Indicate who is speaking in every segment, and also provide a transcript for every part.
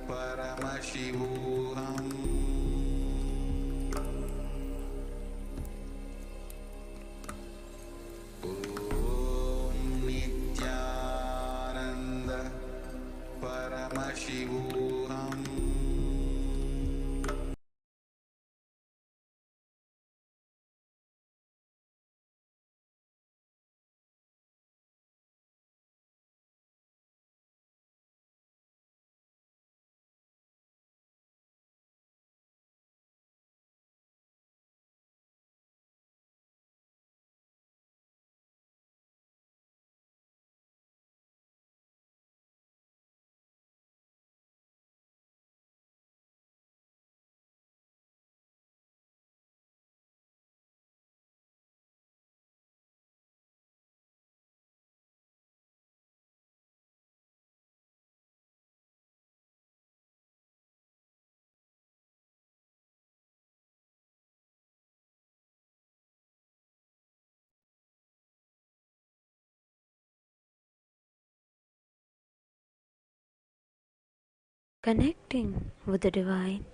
Speaker 1: Paramashivoham. Om Nithyananda Paramashivoham.
Speaker 2: Connecting with the divine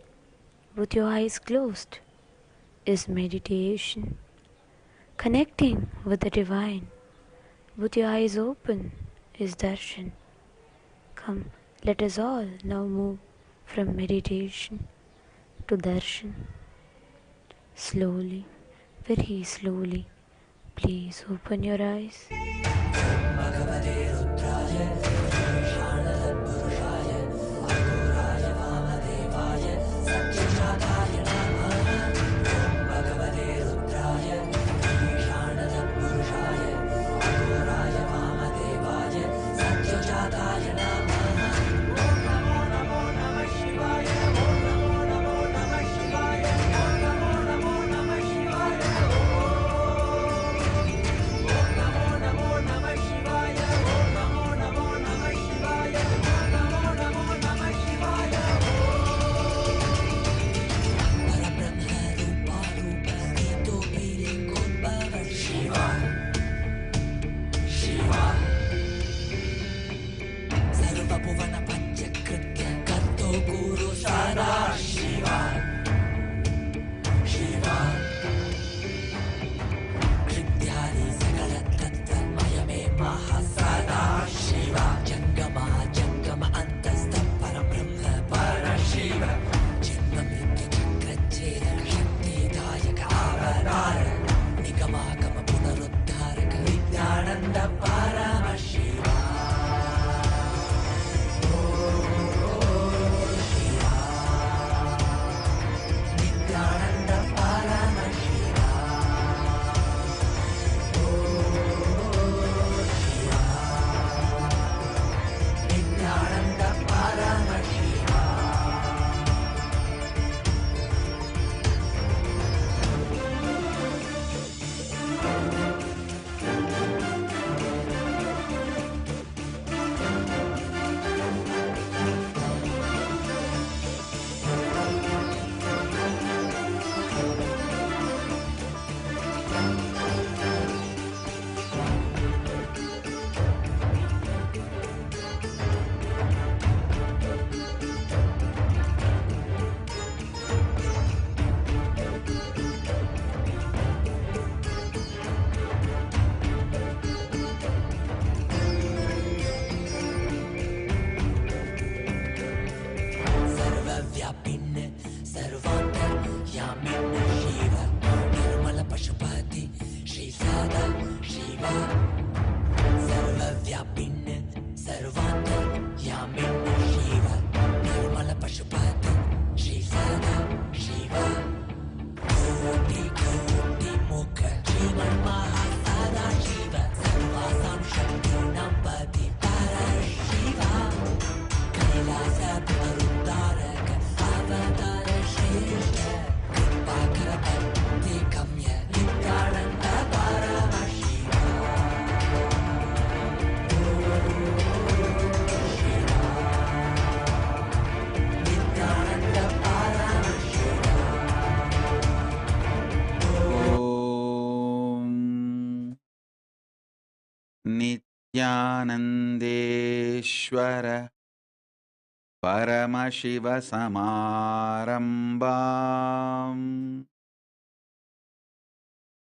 Speaker 2: with your eyes closed is meditation. Connecting with the divine with your eyes open is darshan. Come, let us all now move from meditation to darshan. Slowly, very slowly, please open your eyes.
Speaker 1: Nityanandeshwara Paramashivoham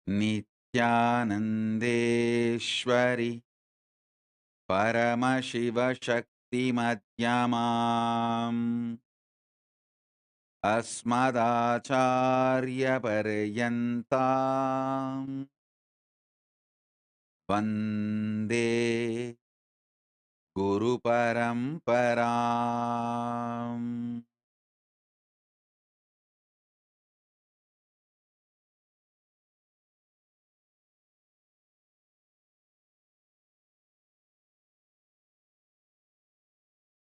Speaker 1: Nithyanandeshwari Paramashivashaktimadhyamam Asmadacharya Paryantam Vande Guru Paramparam.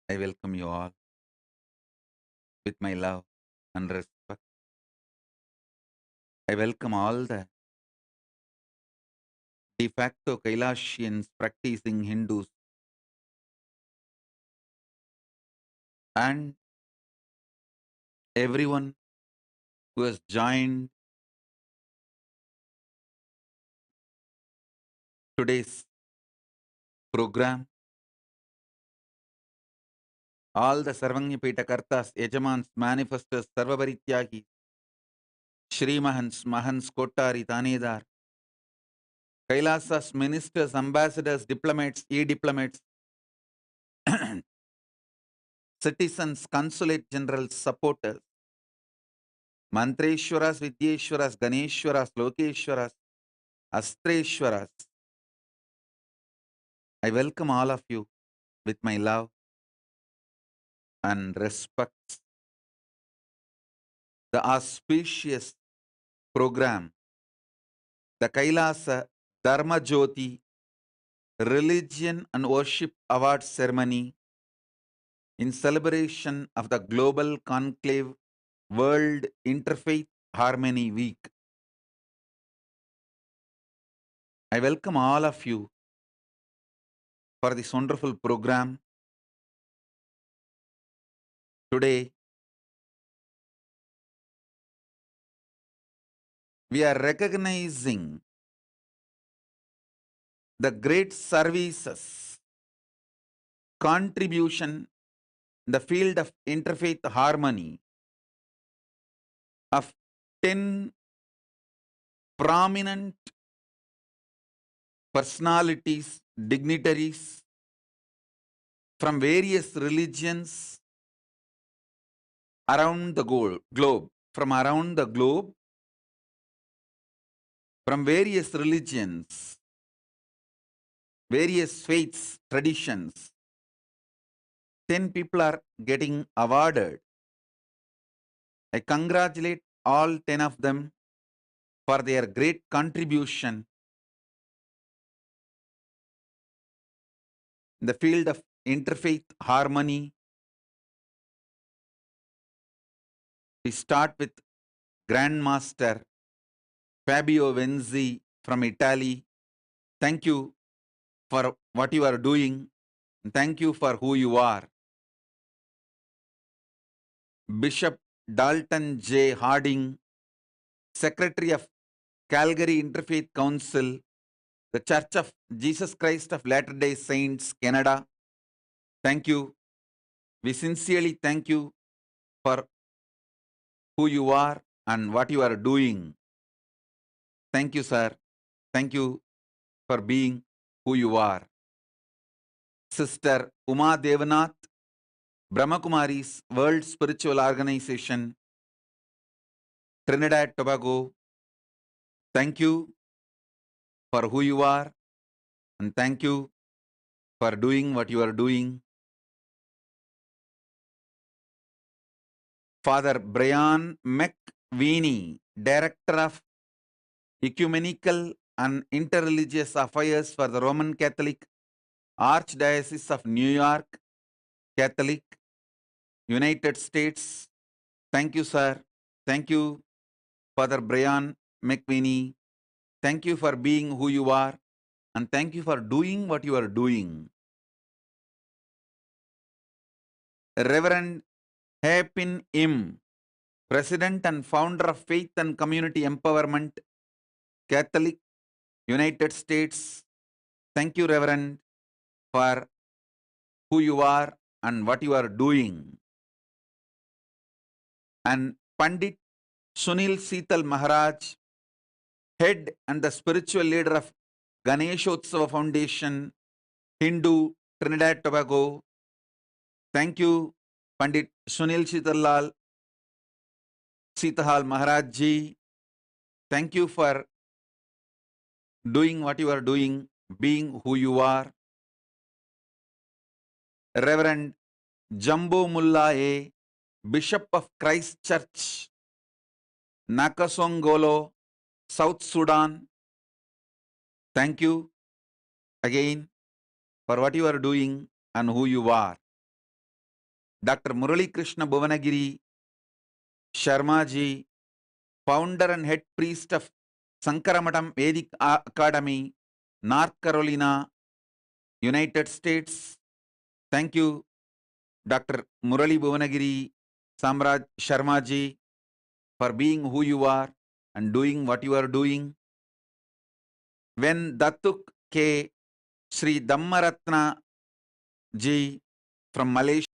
Speaker 1: I welcome you all with my love and respect. I welcome all the de facto Kailasians practicing Hindus and everyone who has joined today's program, all the Sarvanyapeta Kartas, Yajamans, Manifestors, Sarvabarityagi, Shri Mahans, Mahans, Kotari, Tanedar, Kailasas, ministers, ambassadors, diplomats, e-diplomats, citizens, consulate generals, supporters, Mantreshwaras, Vidyeshwaras, Ganeshwaras, Lokeshwaras, Astreshwaras. I welcome all of you with my love and respect. The auspicious program, the Kailasa Dharma Jyoti Religion and Worship Award Ceremony in celebration of the Global Conclave World Interfaith Harmony Week. I welcome all of you for this wonderful program. Today, we are recognizing the great services, contribution in the field of interfaith harmony of 10 prominent personalities, dignitaries from various religions around the globe, from around the globe, from various religions, various faiths, traditions. 10 people are getting awarded. I congratulate all 10 of them for their great contribution in the field of interfaith harmony. We start with Grandmaster Fabio Venzi from Italy. Thank you for what you are doing. And thank you for who you are. Bishop Dalton J. Harding, Secretary of Calgary Interfaith Council, the Church of Jesus Christ of Latter-day Saints, Canada. Thank you. We sincerely thank you for who you are and what you are doing. Thank you, sir. Thank you for being who you are. Sister Uma Devanath, Brahmakumari's World Spiritual Organization, Trinidad Tobago. Thank you for who you are and thank you for doing what you are doing. Father Brian McWeeny, Director of Ecumenical and Interreligious Affairs for the Roman Catholic Archdiocese of New York, Catholic, United States. Thank you, sir. Thank you, Father Brian McWeeny. Thank you for being who you are and thank you for doing what you are doing. Reverend Hapin Im, President and founder of Faith and Community Empowerment, Catholic, United States. Thank you, Reverend, for who you are and what you are doing. And Pandit Sunil Seetal Maharaj, head and the spiritual leader of Ganeshotsava Foundation, Hindu, Trinidad Tobago. Thank you, Pandit Sunil Seetahal Maharaj ji. Thank you for doing what you are doing, being who you are. Reverend Jumbo Mullah A, Bishop of Christ Church, Nakasongolo, South Sudan. Thank you again for what you are doing and who you are. Dr. Murali Krishna Bhuvanagiri Sharma ji, founder and head priest of Sankaramatam Vedic Academy, North Carolina, United States. Thank you, Dr. Murali Bhuvanagiri Samraj Sharma ji, for being who you are and doing what you are doing. When Datuk K. Sri Dhammaratna ji from Malaysia,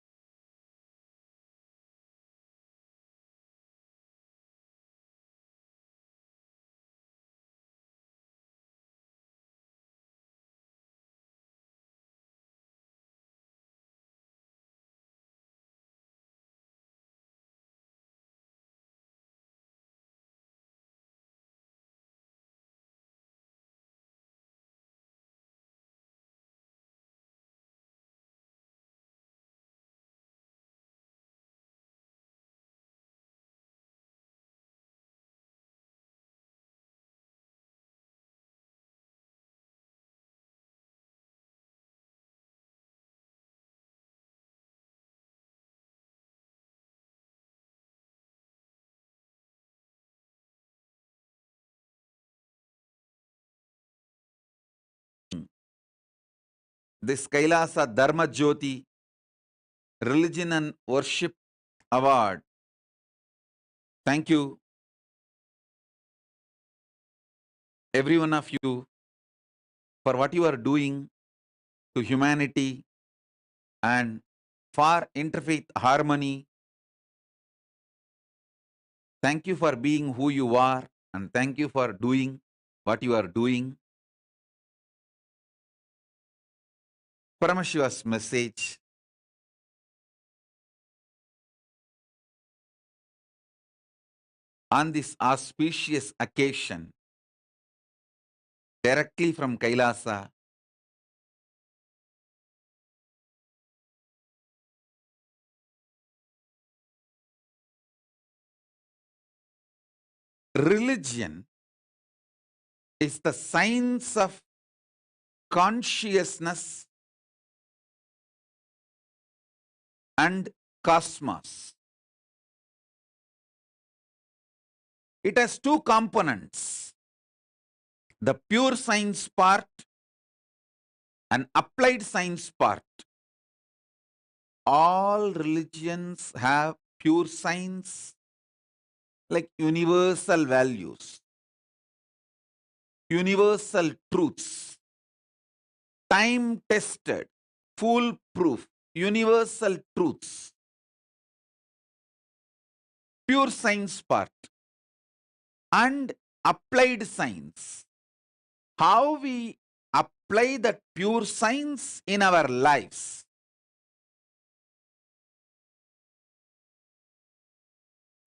Speaker 1: this Kailasa Dharma Jyoti Religion and Worship Award. Thank you, every one of you, for what you are doing to humanity and for interfaith harmony. Thank you for being who you are, and thank you for doing what you are doing. Paramashiva's message. On this auspicious occasion, directly from Kailasa, religion is the science of consciousness and cosmos. It has two components, the pure science part and applied science part. All religions have pure science, like universal values, universal truths, time tested, foolproof, universal truths. Pure science part and applied science. How we apply that pure science in our lives.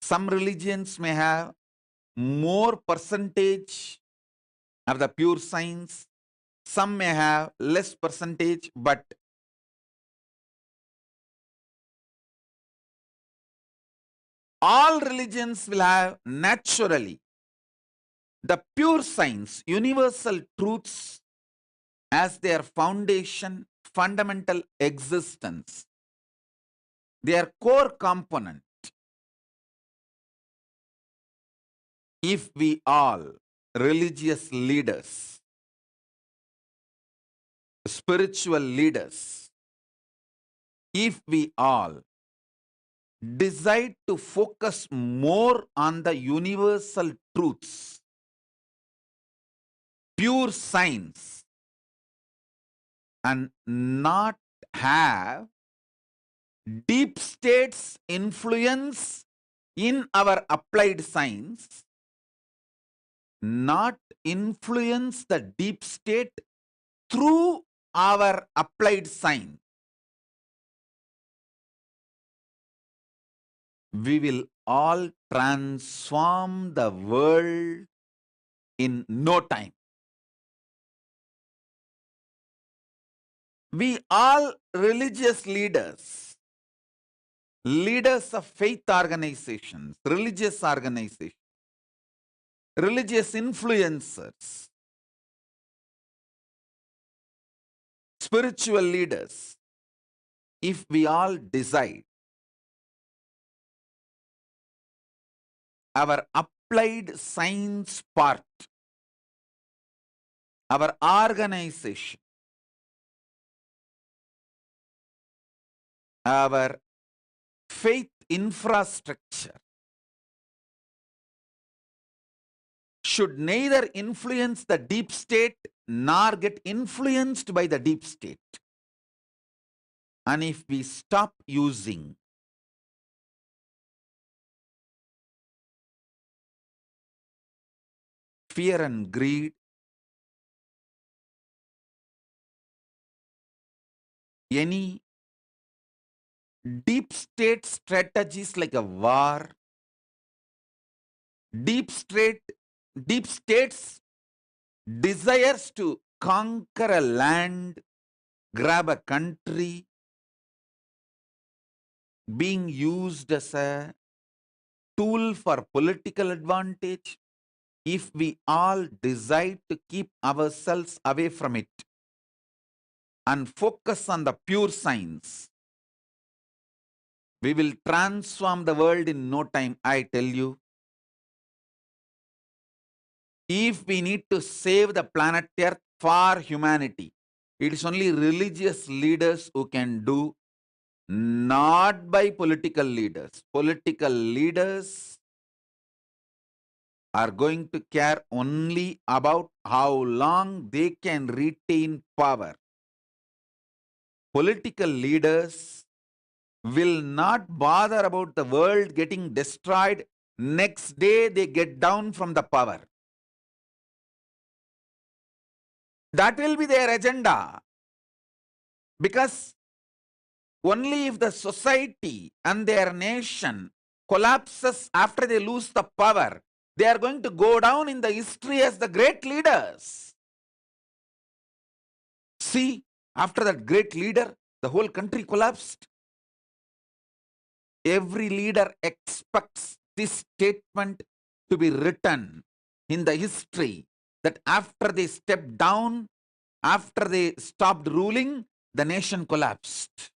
Speaker 1: Some religions may have more percentage of the pure science, some may have less percentage, but all religions will have naturally the pure science, universal truths as their foundation, fundamental existence, their core component. If we all, religious leaders, spiritual leaders, if we all decide to focus more on the universal truths, pure science, and not have deep state's influence in our applied science, not influence the deep state through our applied science. We will all transform the world in no time. We all religious leaders, leaders of faith organizations, religious influencers, spiritual leaders, if we all decide our applied science part, our organization, our faith infrastructure should neither influence the deep state nor get influenced by the deep state. And if we stop using fear and greed, any deep state strategies like a war, deep states desires to conquer a land, grab a country, being used as a tool for political advantage, if we all decide to keep ourselves away from it and focus on the pure science, we will transform the world in no time, I tell you. If we need to save the planet Earth for humanity, it is only religious leaders who can do, not by political leaders. Political leaders are going to care only about how long they can retain power. Political leaders will not bother about the world getting destroyed. Next day they get down from the power. That will be their agenda. Because only if the society and their nation collapses after they lose the power, they are going to go down in the history as the great leaders. See, after that great leader, the whole country collapsed. Every leader expects this statement to be written in the history, that after they stepped down, after they stopped ruling, the nation collapsed.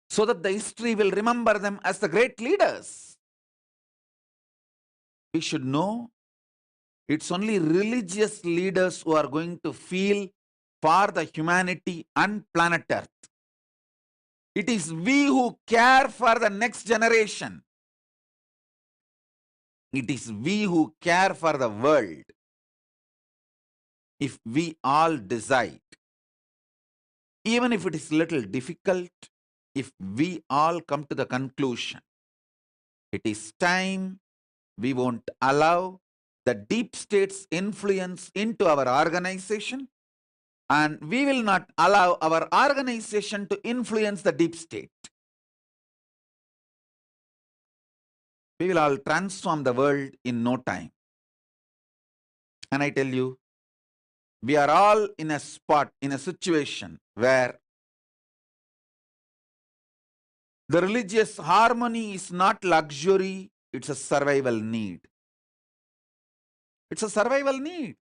Speaker 1: So that the history will remember them as the great leaders. We should know it's only religious leaders who are going to feel for the humanity and planet Earth. It is we who care for the next generation. It is we who care for the world. If we all decide, even if it is little difficult, if we all come to the conclusion, it is time we won't allow the deep state's influence into our organization, and we will not allow our organization to influence the deep state. We will all transform the world in no time. And I tell you, we are all in a spot, in a situation where the religious harmony is not luxury, it's a survival need. It's a survival need.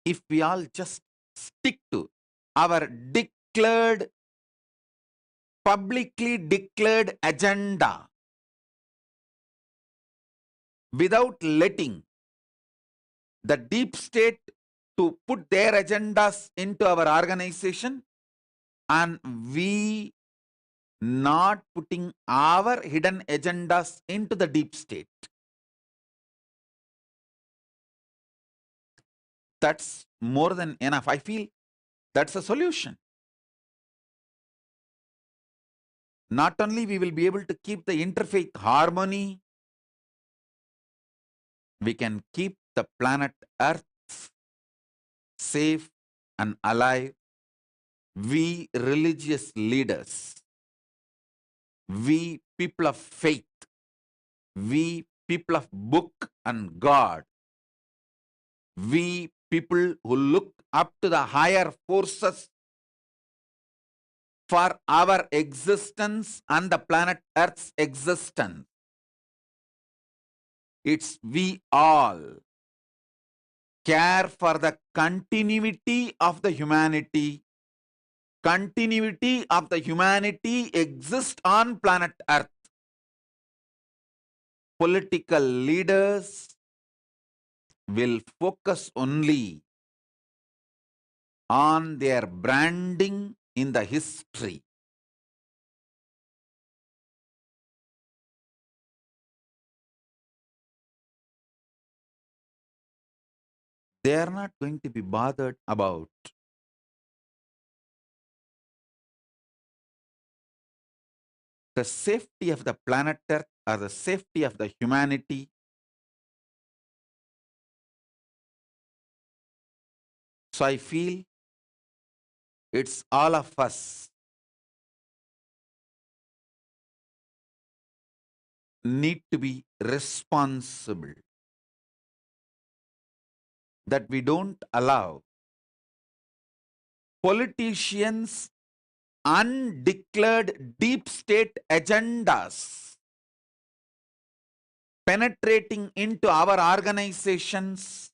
Speaker 1: If we all just stick to our publicly declared agenda, without letting the deep state to put their agendas into our organization, and we not putting our hidden agendas into the deep state, that's more than enough. I feel that's a solution. not only we will be able to keep the interfaith harmony, we can keep the planet Earth safe and alive. We religious leaders, we people of faith, we people of book and God, we people who look up to the higher forces for our existence and the planet Earth's existence. It's we all care for the continuity of the humanity. Continuity of the humanity exists on planet Earth. Political leaders will focus only on their branding in the history. They are not going to be bothered about the safety of the planet Earth or the safety of the humanity. So I feel it's all of us need to be responsible, that we don't allow politicians' undeclared deep state agendas penetrating into our organizations.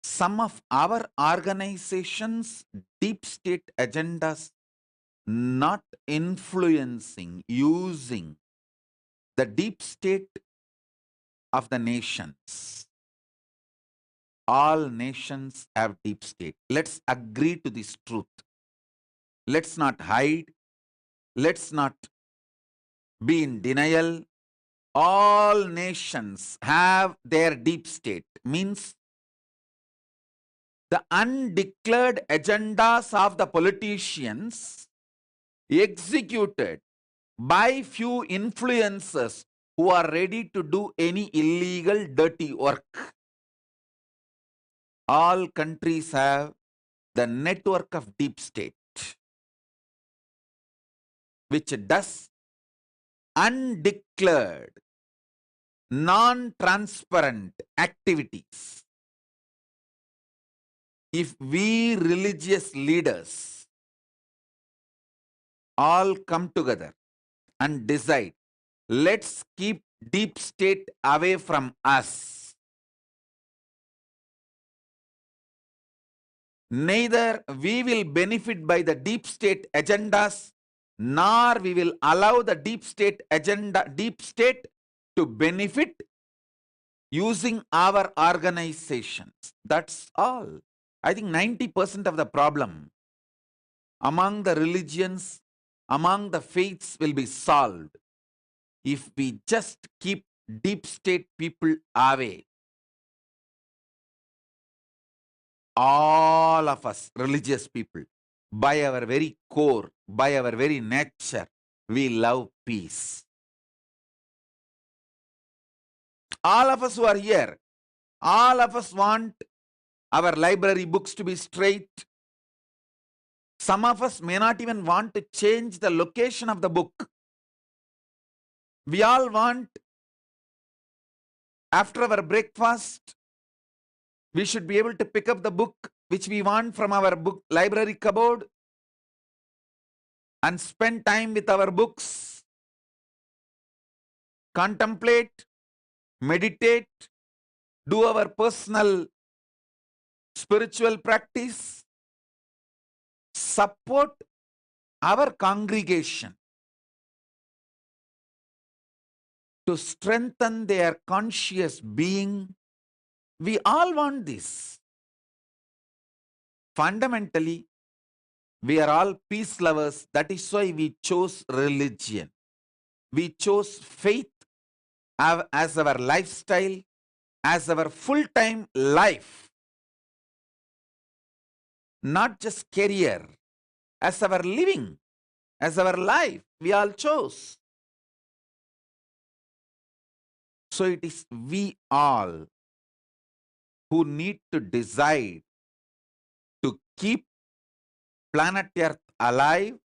Speaker 1: Some of our organizations' deep state agendas not influencing, using the deep state of the nations. All nations have deep state. Let's agree to this truth. Let's not hide. Let's not be in denial. All nations have their deep state. Means the undeclared agendas of the politicians executed by few influencers who are ready to do any illegal, dirty work. All countries have the network of deep state, which does undeclared, non-transparent activities. If we religious leaders all come together and decide, let's keep deep state away from us, neither we will benefit by the deep state agendas, nor we will allow the deep state to benefit using our organizations. That's all. I think 90% of the problem among the religions, among the faiths will be solved if we just keep deep state people away. All of us religious people, by our very core, by our very nature, we love peace. All of us who are here, all of us want our library books to be straight. Some of us may not even want to change the location of the book. We all want, after our breakfast, we should be able to pick up the book which we want from our book library cupboard and spend time with our books, contemplate, meditate, do our personal spiritual practice, support our congregation to strengthen their conscious being. We all want this. Fundamentally, we are all peace lovers. That is why we chose religion. We chose faith as our lifestyle, as our full-time life. Not just career, as our living. as our life. We all chose. So it is we all who need to decide to keep planet Earth alive,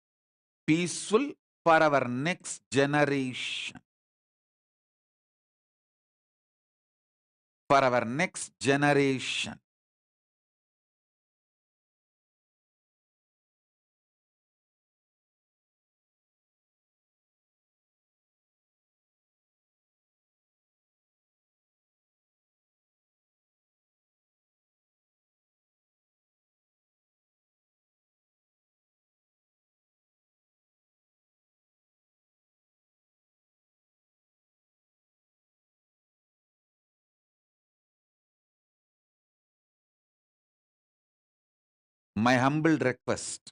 Speaker 1: peaceful for our next generation. For our next generation. My humble request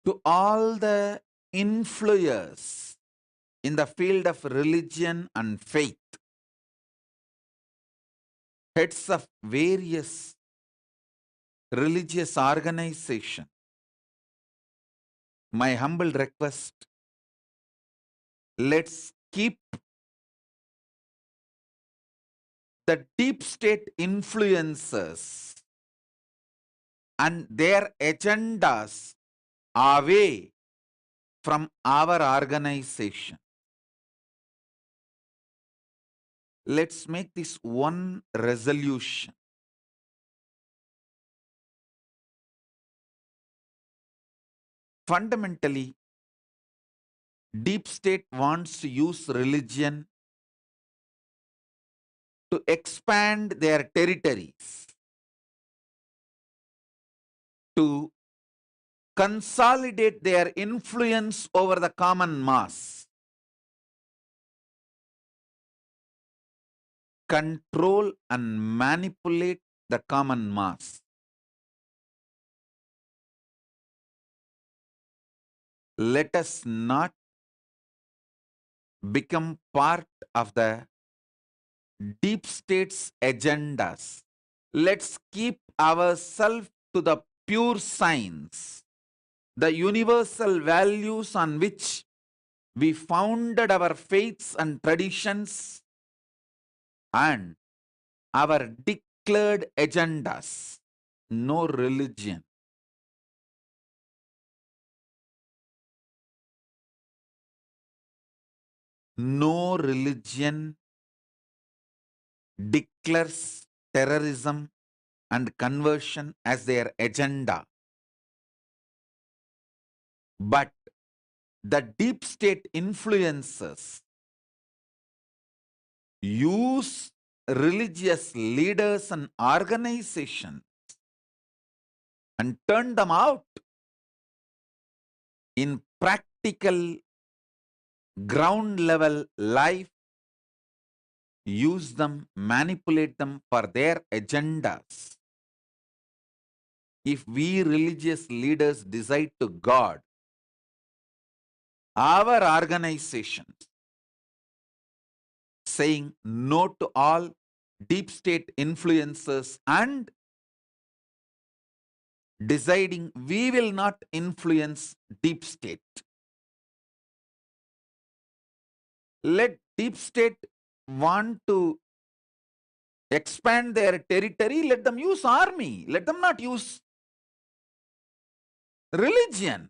Speaker 1: to all the influencers in the field of religion and faith, heads of various religious organizations, my humble request, let's keep the deep state influencers and their agendas away from our organization. Let's make this one resolution. Fundamentally, deep state wants to use religion to expand their territories, to consolidate their influence over the common mass, control and manipulate the common mass. Let us not become part of the deep state's agendas. Let's keep ourselves to the pure science, the universal values on which we founded our faiths and traditions, and our declared agendas. No religion. No religion declares terrorism and conversion as their agenda. But the deep state influencers use religious leaders and organizations and turn them out in practical ground level life, use them, manipulate them for their agendas. If we religious leaders decide to God, our organizations saying no to all deep state influences and deciding we will not influence deep state. Let deep state want to expand their territory, let them use army, let them not use religion.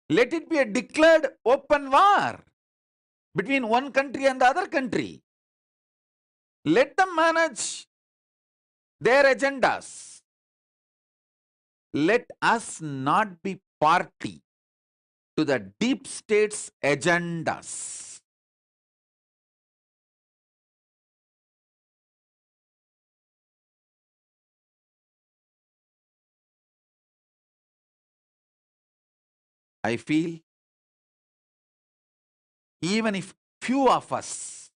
Speaker 1: Let it be a declared open war between one country and the other country. Let them manage their agendas. Let us not be party to the deep state's agendas. I feel even if few of us,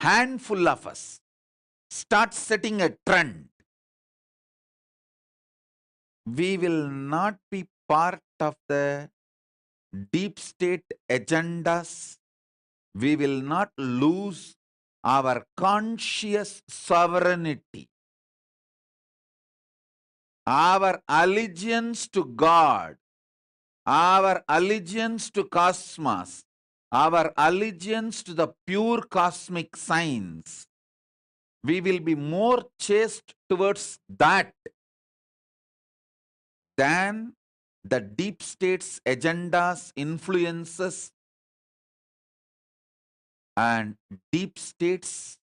Speaker 1: handful of us, start setting a trend, we will not be part of the deep state agendas. We will not lose our conscious sovereignty. our allegiance to God, our allegiance to cosmos, our allegiance to the pure cosmic science, we will be more chaste towards that than the deep state's agendas, influences, and deep states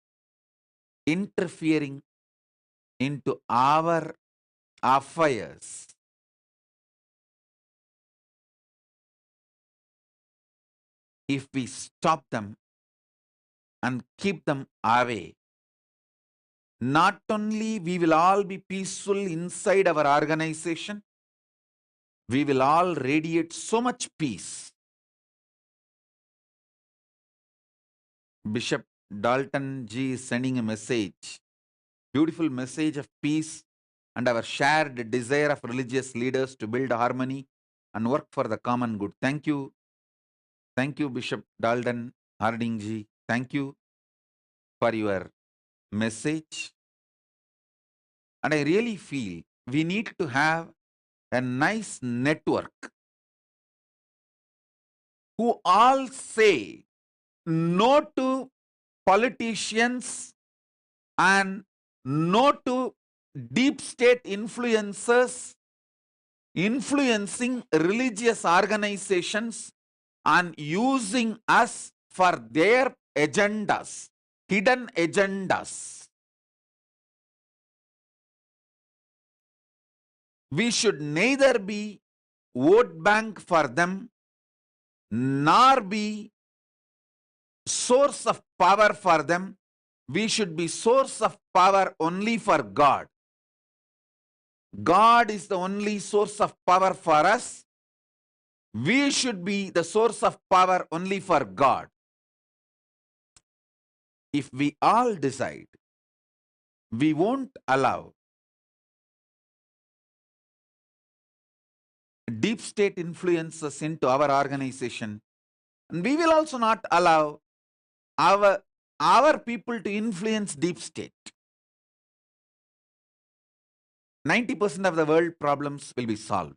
Speaker 1: interfering into our affairs. If we stop them and keep them away, not only we will all be peaceful inside our organization, we will all radiate so much peace. Bishop Dalton G is sending a message, beautiful message of peace and our shared desire of religious leaders to build harmony and work for the common good. Thank you. Thank you, Bishop Dalton Harding Ji. Thank you for your message. And I really feel we need to have a nice network who all say no to politicians and no to deep state influencers influencing religious organizations and using us for their agendas, hidden agendas. We should neither be vote bank for them nor be source of power for them. We should be source of power only for God. God is the only source of power for us. We should be the source of power only for God. If we all decide, we won't allow deep state influences into our organization, and we will also not allow our people to influence deep state. 90% of the world problems will be solved.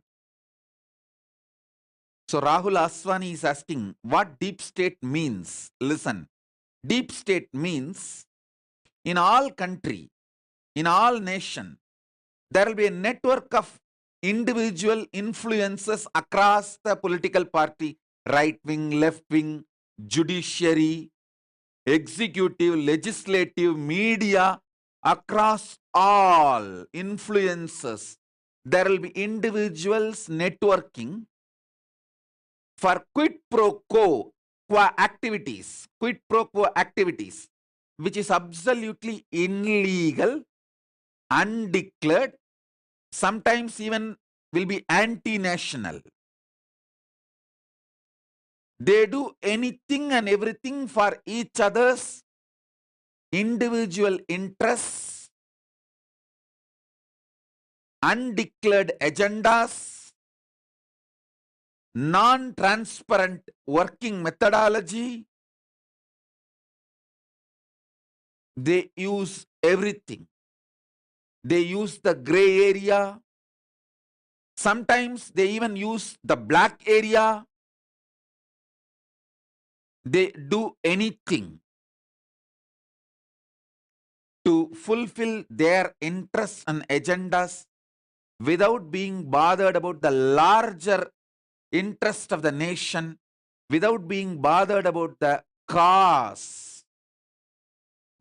Speaker 1: So Rahul Aswani is asking what deep state means. Listen, deep state means in all country, in all nation, there will be a network of individual influences across the political party, right wing, left wing, judiciary, executive, legislative, media, across all influences. There will be individuals networking for quid pro quo activities, which is absolutely illegal, undeclared, sometimes even will be anti-national. They do anything and everything for each other's individual interests, undeclared agendas, non-transparent working methodology. They use everything. They use the gray area. Sometimes they even use the black area. They do anything to fulfill their interests and agendas without being bothered about the larger interest of the nation, without being bothered about the cause,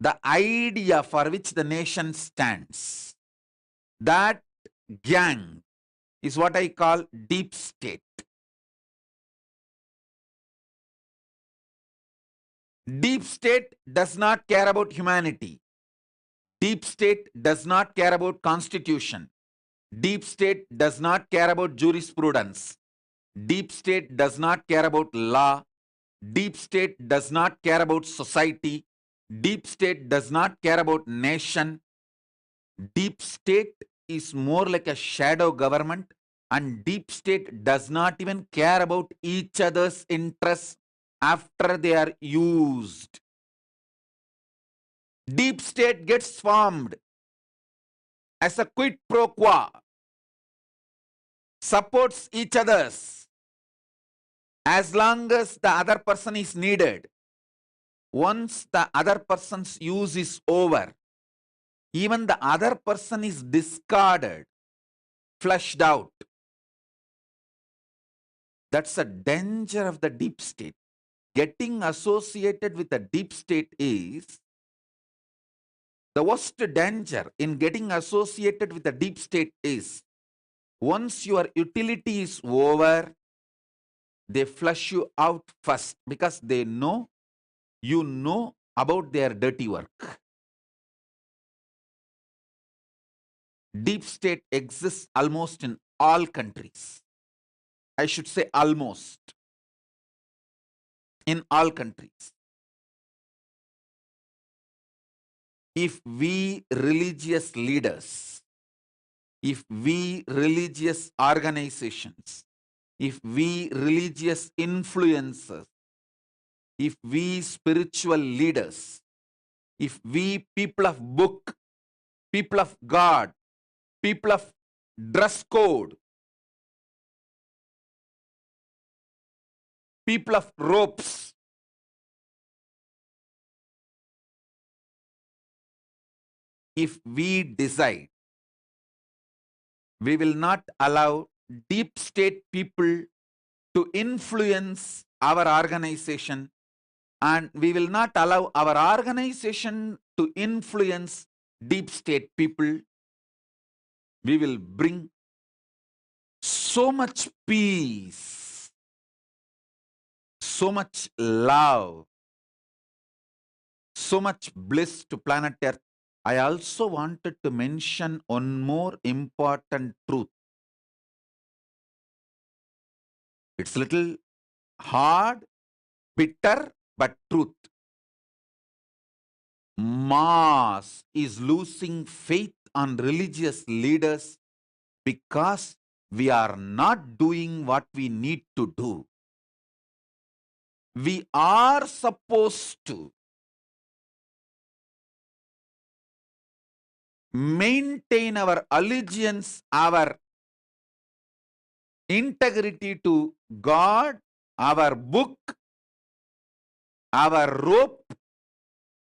Speaker 1: the idea for which the nation stands. That gang is what I call deep state. Deep state does not care about humanity. Deep state does not care about constitution. Deep state does not care about jurisprudence. Deep state does not care about law. Deep state does not care about society. Deep state does not care about nation. Deep state is more like a shadow government, and deep state does not even care about each other's interests after they are used. Deep state gets formed as a quid pro quo supports each others as long as the other person is needed. Once the other person's use is over, even the other person is discarded, flushed out. That's a danger of the deep state. Getting associated with the deep state is the worst danger in getting associated with the deep state is once your utility is over, they flush you out first because they know you know about their dirty work. Deep state exists almost in all countries. I should say almost in all countries. If we religious leaders, if we religious organizations, if we religious influencers, if we spiritual leaders, if we people of book, people of God, people of dress code, people of ropes, if we decide we will not allow deep state people to influence our organization, and we will not allow our organization to influence deep state people, we will bring so much peace, so much love, so much bliss to planet Earth. I also wanted to mention one more important truth. It's a little hard, bitter, but truth. Mass is losing faith on religious leaders because we are not doing what we need to do. We are supposed to maintain our allegiance, our integrity to God, our book, our rope,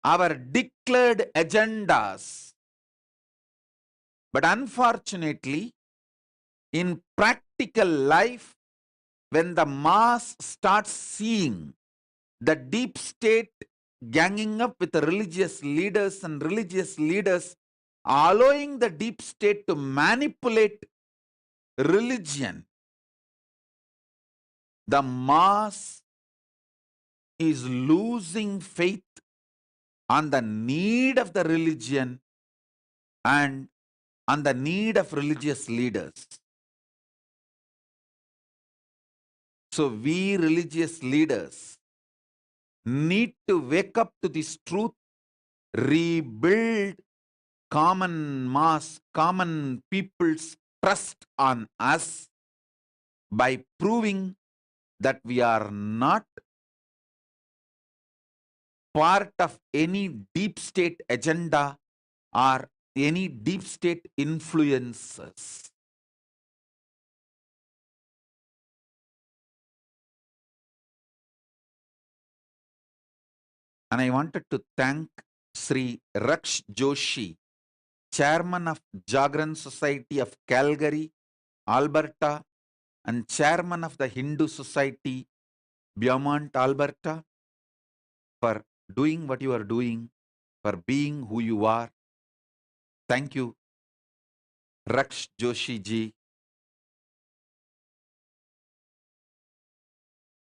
Speaker 1: our declared agendas. But unfortunately, in practical life, when the mass starts seeing the deep state ganging up with the religious leaders and religious leaders allowing the deep state to manipulate religion, the mass is losing faith on the need of the religion and on the need of religious leaders. So we religious leaders need to wake up to this truth, rebuild common mass, common people's trust on us by proving that we are not part of any deep state agenda or any deep state influences. And I wanted to thank Sri Raksh Joshi, Chairman of Jagran Society of Calgary, Alberta, and Chairman of the Hindu Society, Beaumont, Alberta, for doing what you are doing, for being who you are. Thank you, Raksh Joshi ji.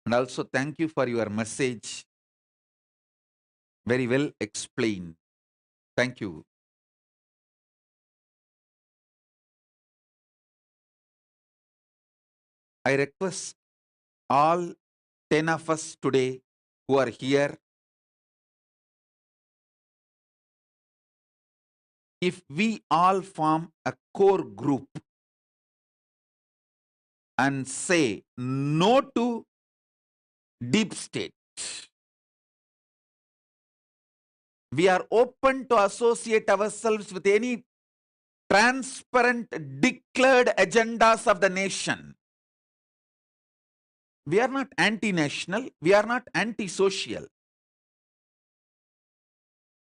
Speaker 1: And also thank you for your message. Very well explained. Thank you. I request all 10 of us today who are here, if we all form a core group and say no to deep state, we are open to associate ourselves with any transparent, declared agendas of the nation. We are not anti-national, we are not anti-social.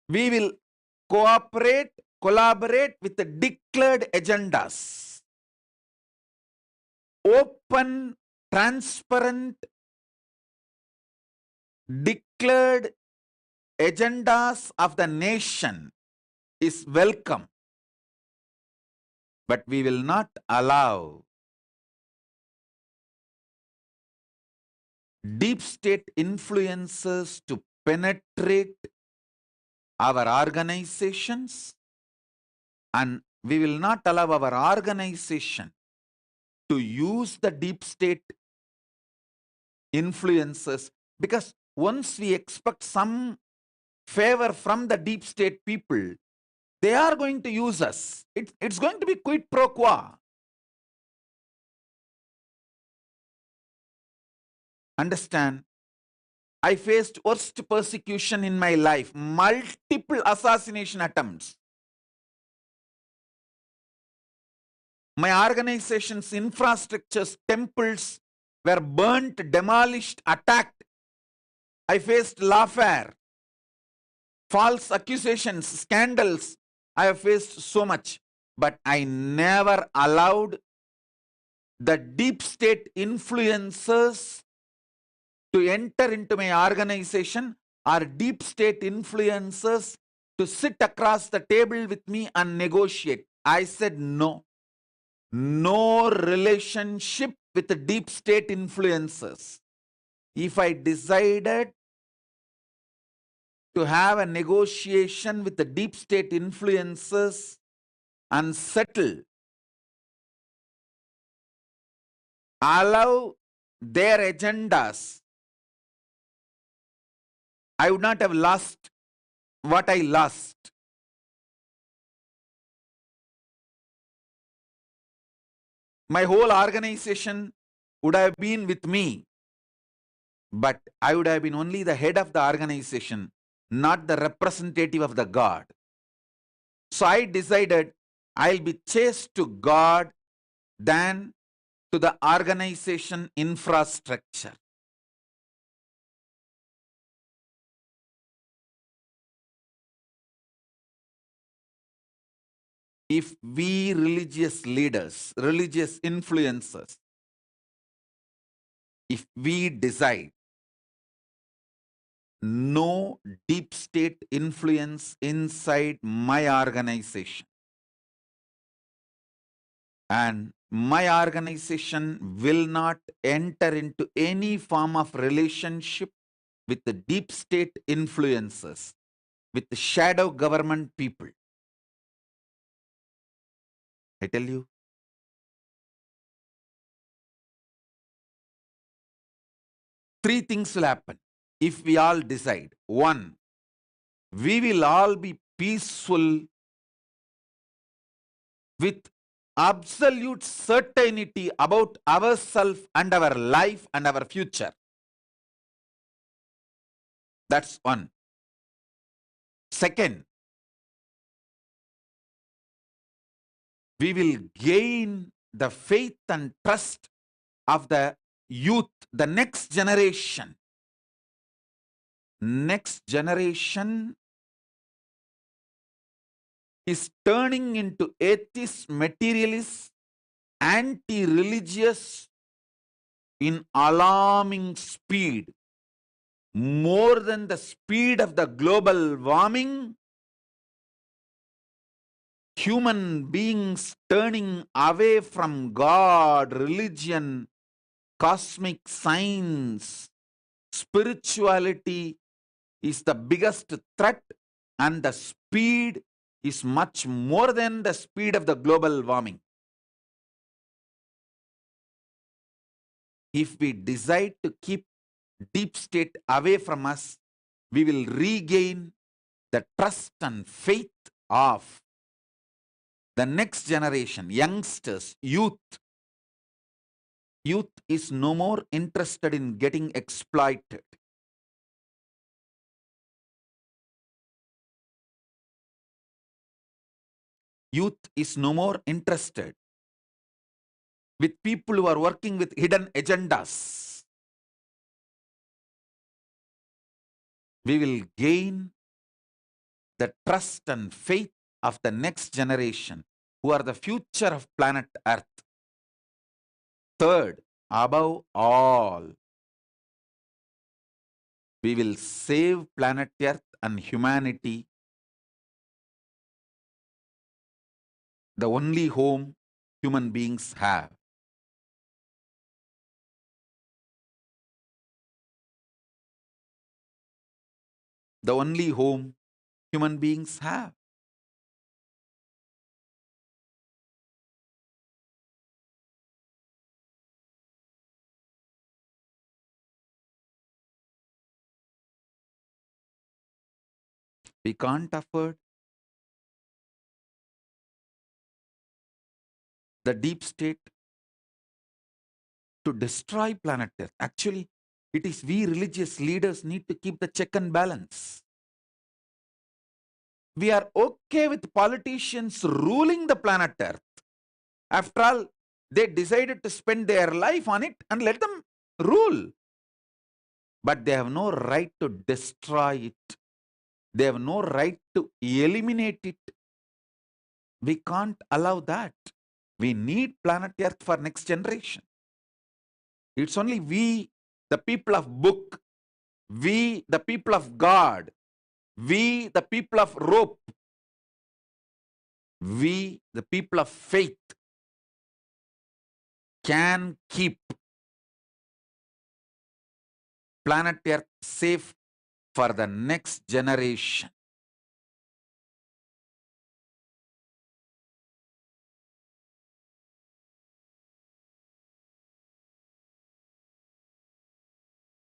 Speaker 1: We will cooperate, collaborate with the declared agendas. Open, transparent, declared agendas of the nation is welcome. But we will not allow deep state influences to penetrate our organizations, and we will not allow our organization to use the deep state influences, because once we expect some favor from the deep state people, they are going to use us. It's going to be quid pro quo. Understand? I faced worst persecution in my life, multiple assassination attempts. My organization's infrastructures, temples were burnt, demolished, attacked. I faced lawfare, false accusations, scandals. I have faced so much, but I never allowed the deep state influencers to enter into my organization, or deep state influencers to sit across the table with me and negotiate. I said no. No relationship with the deep state influencers. If I decided to have a negotiation with the deep state influencers and settle, allow their agendas, I would not have lost what I lost. My whole organization would have been with me, but I would have been only the head of the organization, not the representative of the God. So I decided I'll be chaste to God than to the organization infrastructure. If we religious leaders, religious influencers, if we decide no deep state influence inside my organization, and my organization will not enter into any form of relationship with the deep state influences, with the shadow government people, I tell you, three things will happen if we all decide. One, we will all be peaceful with absolute certainty about ourselves and our life and our future. That's one. Second, we will gain the faith and trust of the youth, the next generation. Next generation is turning into atheist, materialist, anti-religious in alarming speed, more than the speed of the global warming. Human beings turning away from God, religion, cosmic science, spirituality is the biggest threat, and the speed is much more than the speed of the global warming. If we decide to keep deep state away from us, we will regain the trust and faith of the next generation, youngsters, youth. Youth is no more interested in getting exploited. Youth is no more interested with people who are working with hidden agendas. We will gain the trust and faith of the next generation who are the future of planet Earth. Third, above all, we will save planet Earth and humanity, the only home human beings have. The only home human beings have. We can't afford the deep state to destroy planet Earth. Actually, it is we religious leaders need to keep the check and balance. We are okay with politicians ruling the planet Earth. After all, they decided to spend their life on it and let them rule. But they have no right to destroy it. They have no right to eliminate it. We can't allow that. We need planet Earth for next generation. It's only we, the people of book, we, the people of God, we, the people of rope, we, the people of faith, can keep planet Earth safe for the next generation.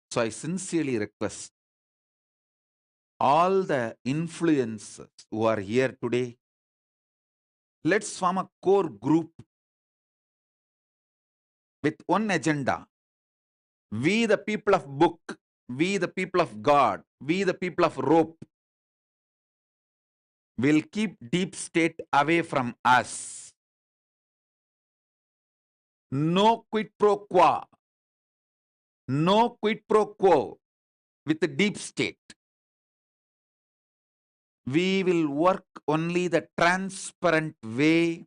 Speaker 1: So I sincerely request all the influencers who are here today, let's form a core group with one agenda. We, the people of book, we, the people of God, we, the people of rope, will keep deep state away from us. No quid pro quo. No quid pro quo with the deep state. We will work only the transparent way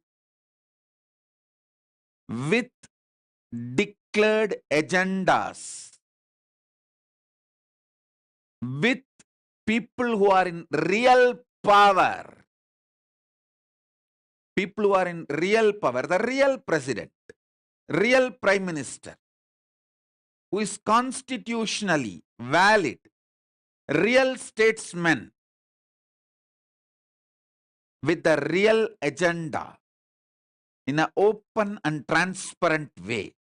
Speaker 1: with declared agendas, with people who are in real power. People who are in real power, the real president, real prime minister, who is constitutionally valid, real statesman with the real agenda in an open and transparent way.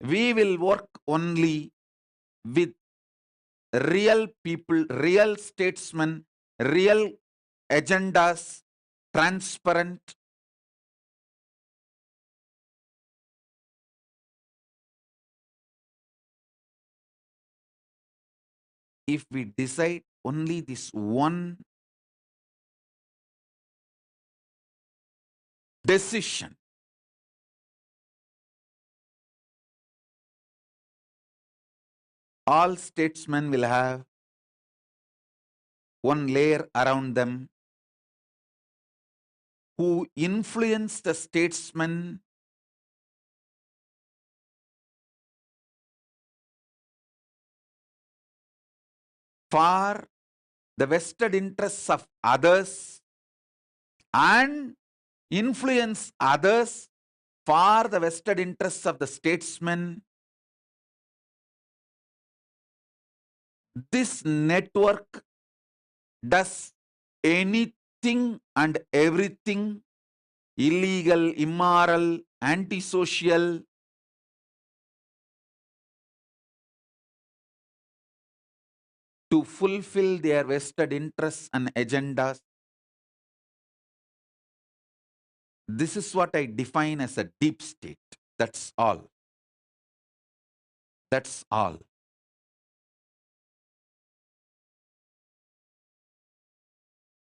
Speaker 1: We will work only with real people, real statesmen, real agendas, transparent. If we decide only this one decision, all statesmen will have one layer around them who influence the statesmen for the vested interests of others and influence others for the vested interests of the statesmen. This network does anything and everything illegal, immoral, antisocial, to fulfill their vested interests and agendas. This is what I define as a deep state. That's all. That's all.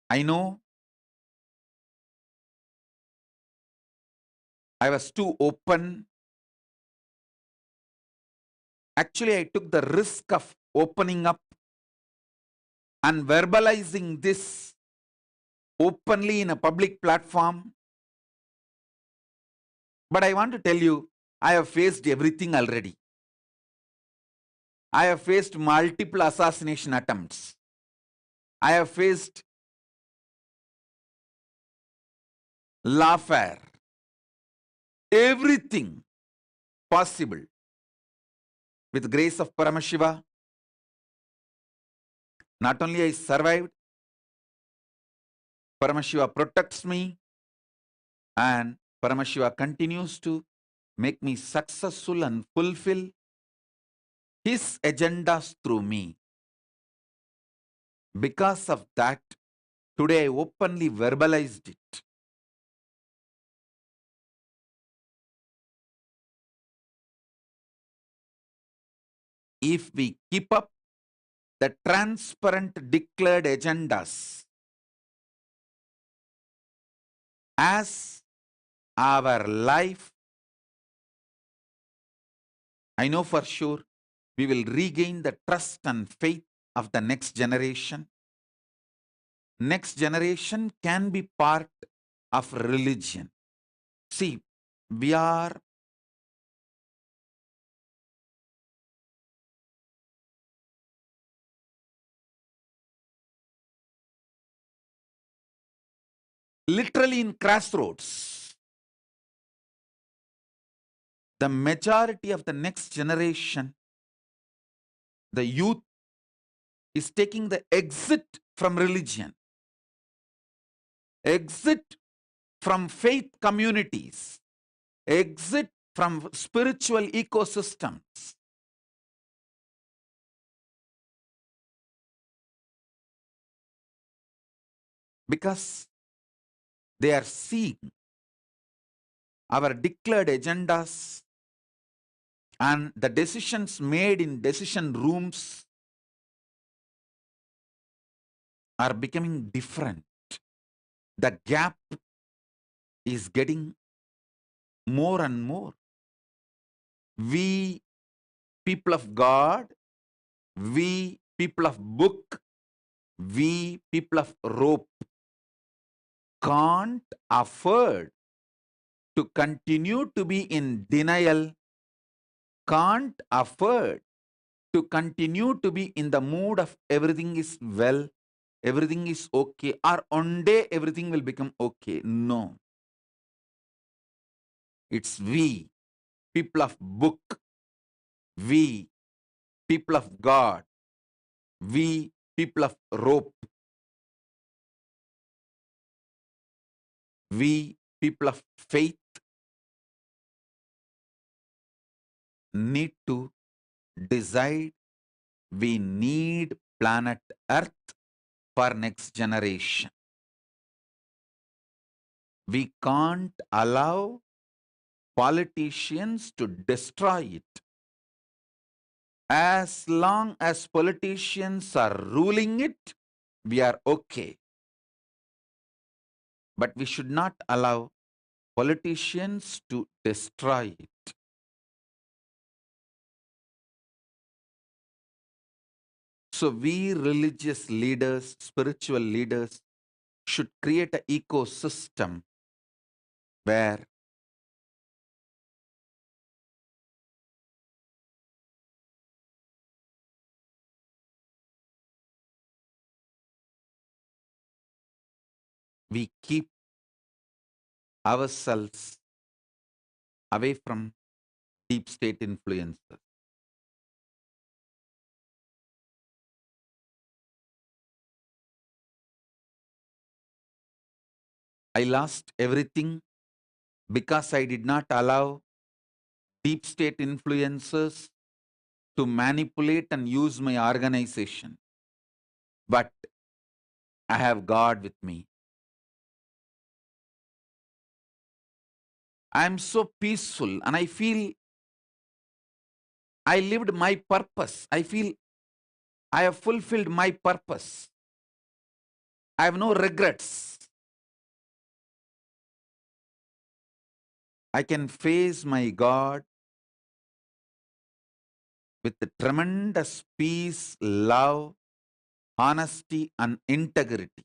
Speaker 1: I know I was too open. Actually, I took the risk of opening up and verbalizing this openly in a public platform. But I want to tell you, I have faced everything already. I have faced multiple assassination attempts. I have faced lawfare, everything possible. With grace of Paramashiva, not only I survived, Paramashiva protects me, and Paramashiva continues to make me successful and fulfill his agendas through me. Because of that, today I openly verbalized it. If we keep up the transparent declared agendas as our life, I know for sure we will regain the trust and faith of the next generation. Next generation can be part of religion. See, we are literally in crossroads. The majority of the next generation, the youth, is taking the exit from religion, exit from faith communities, exit from spiritual ecosystems. Because they are seeing our declared agendas and the decisions made in decision rooms are becoming different. The gap is getting more and more. We, people of God, we, people of book, we, people of rope, can't afford to continue to be in denial, can't afford to continue to be in the mood of everything is well, everything is okay, or one day everything will become okay. No. It's we, people of book, we, people of God, we, people of rope, we, people of faith, need to decide we need planet Earth for next generation. We can't allow politicians to destroy it. As long as politicians are ruling it, we are okay. But we should not allow politicians to destroy it. So we religious leaders, spiritual leaders, should create an ecosystem where we keep ourselves away from deep state influences. I lost everything because I did not allow deep state influences to manipulate and use my organization. But I have God with me. I am so peaceful and I feel I lived my purpose. I feel I have fulfilled my purpose. I have no regrets. I can face my God with the tremendous peace, love, honesty, and integrity.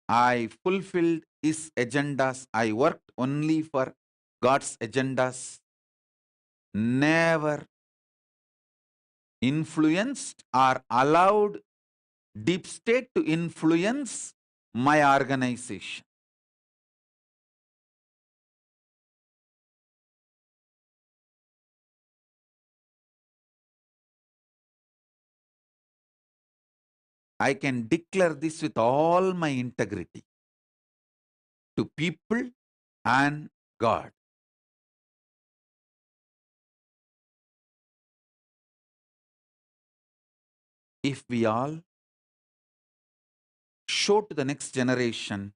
Speaker 1: I fulfilled His agendas. I worked only for God's agendas, never influenced or allowed deep state to influence my organization. I can declare this with all my integrity to people and God. If we all show to the next generation,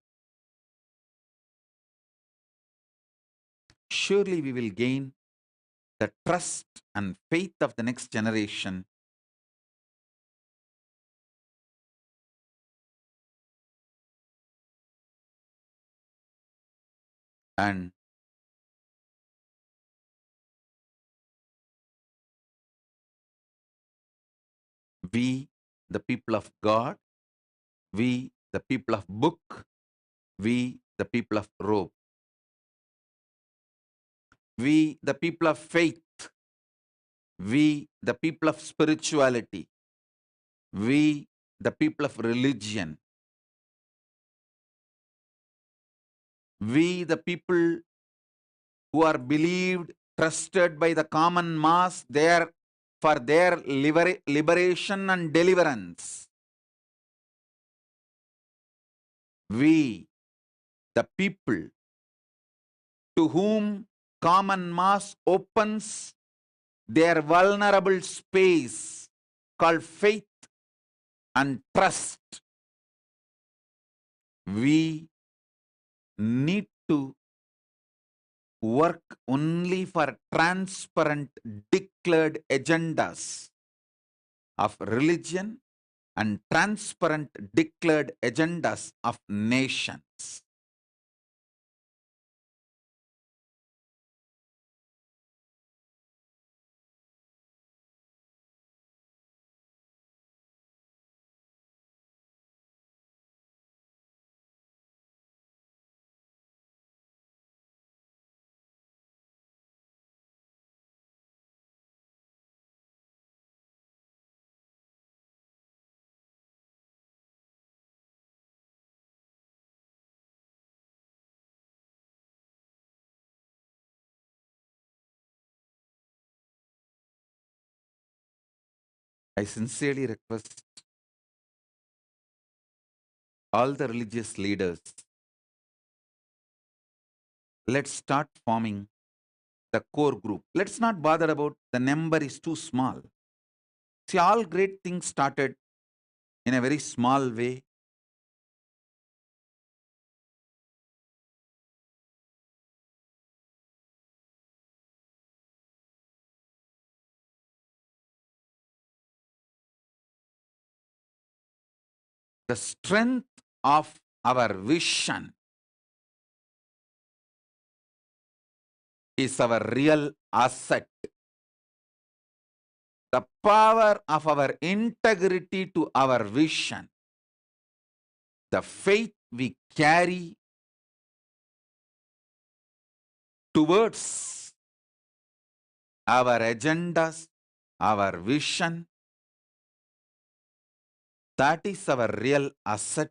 Speaker 1: surely we will gain the trust and faith of the next generation, and we, the people of God, we, the people of book, we, the people of robe, we, the people of faith, we, the people of spirituality, we, the people of religion, we, the people who are believed, trusted by the common mass there for their liberation and deliverance. We, the people to whom common mass opens their vulnerable space called faith and trust, we need to work only for transparent declared agendas of religion and transparent declared agendas of nations. I sincerely request all the religious leaders, let's start forming the core group. Let's not bother about the number is too small. See, all great things started in a very small way. The strength of our vision is our real asset. The power of our integrity to our vision, the faith we carry towards our agendas, our vision, that is our real asset.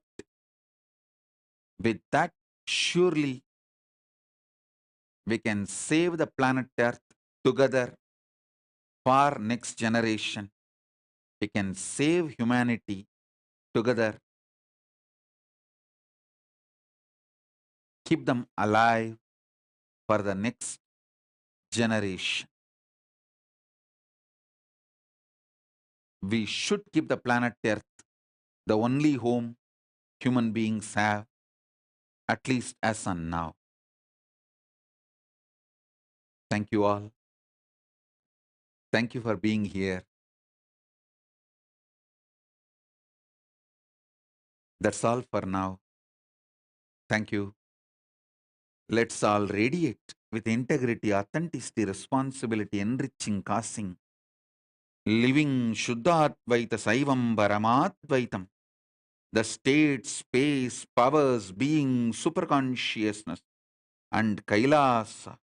Speaker 1: With that, surely we can save the planet Earth together for next generation. We can save humanity together, keep them alive for the next generation. We should keep the planet Earth the only home human beings have, at least as on now. Thank you all. Thank you for being here. That's all for now. Thank you. Let's all radiate with integrity, authenticity, responsibility, enriching, causing, living Shuddhadvaita Saivam Paramadvaitam, the state, space, powers, being, superconsciousness, and Kailasa,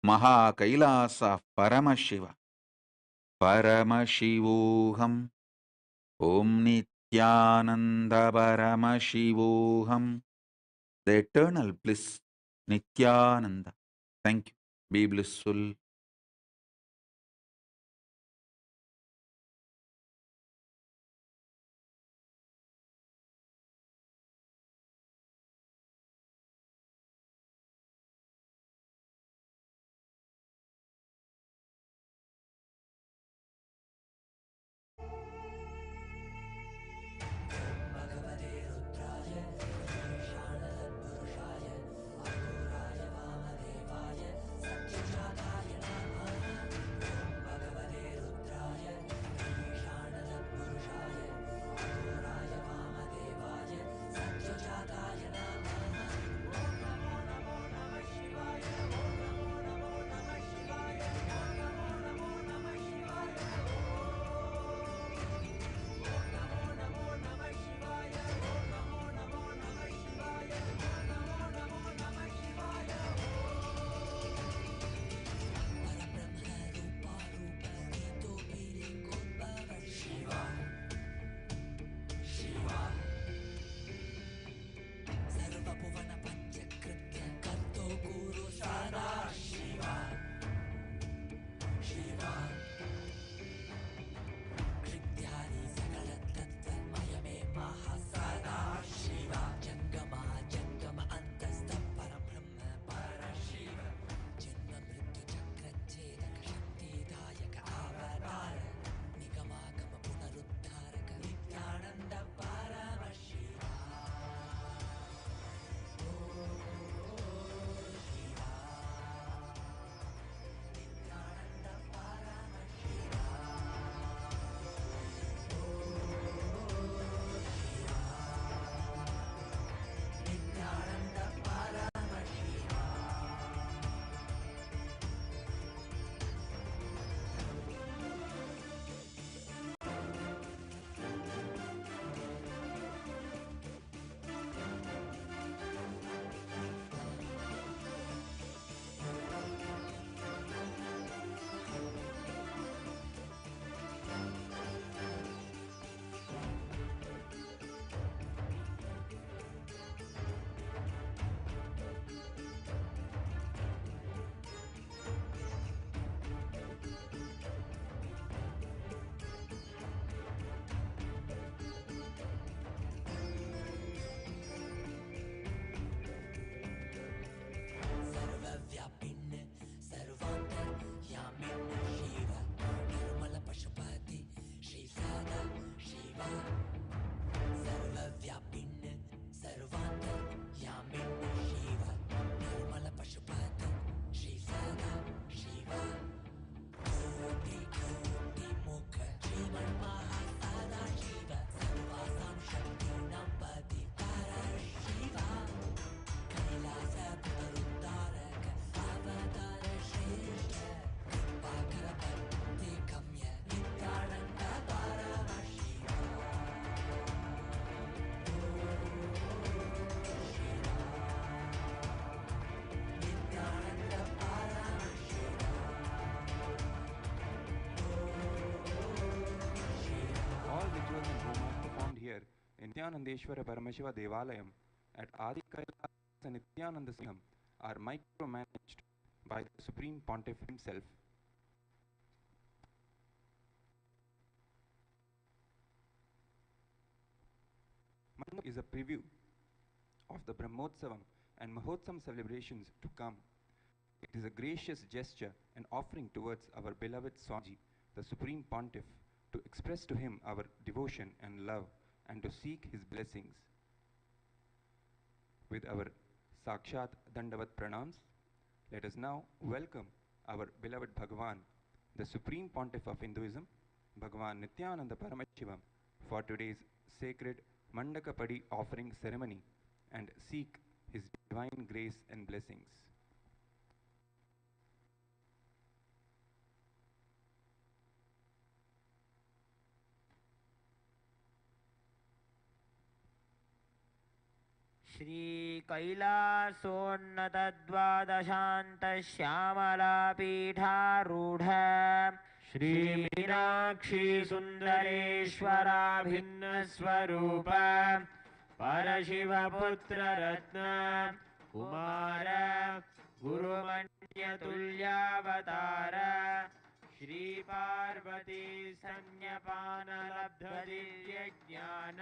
Speaker 1: Maha Kailasa, Paramashiva, Paramashivoham, Om Nithyananda Paramashivoham, the eternal bliss, Nithyananda. Thank you. Be blissful.
Speaker 3: Nithyanandeshwara Paramashiva Devalayam at Adi Kailasa Nithyananda Singham are micromanaged by the Supreme Pontiff himself. Mandap is a preview of the Brahmotsavam and Mahotsam celebrations to come. It is a gracious gesture and offering towards our beloved Swamiji, the Supreme Pontiff, to express to him our devotion and love and to seek his blessings. With our Sakshat Dandavat Pranams, let us now welcome our beloved Bhagavan, the Supreme Pontiff of Hinduism, Bhagavan Nithyananda Paramashivam, for today's sacred Mandakapadi offering ceremony and seek His divine grace and blessings.
Speaker 4: Shri कैलासोन्नतद्वादशान्त श्यामलापीठारूढ Shri Meenakshi सुन्दरेश्वराभिन्न स्वरूप परशिवपुत्र रत्न कुमार गुरुमन्यतुल्यावतार श्री पार्वती स्तन्यपानलब्ध दिव्यज्ञान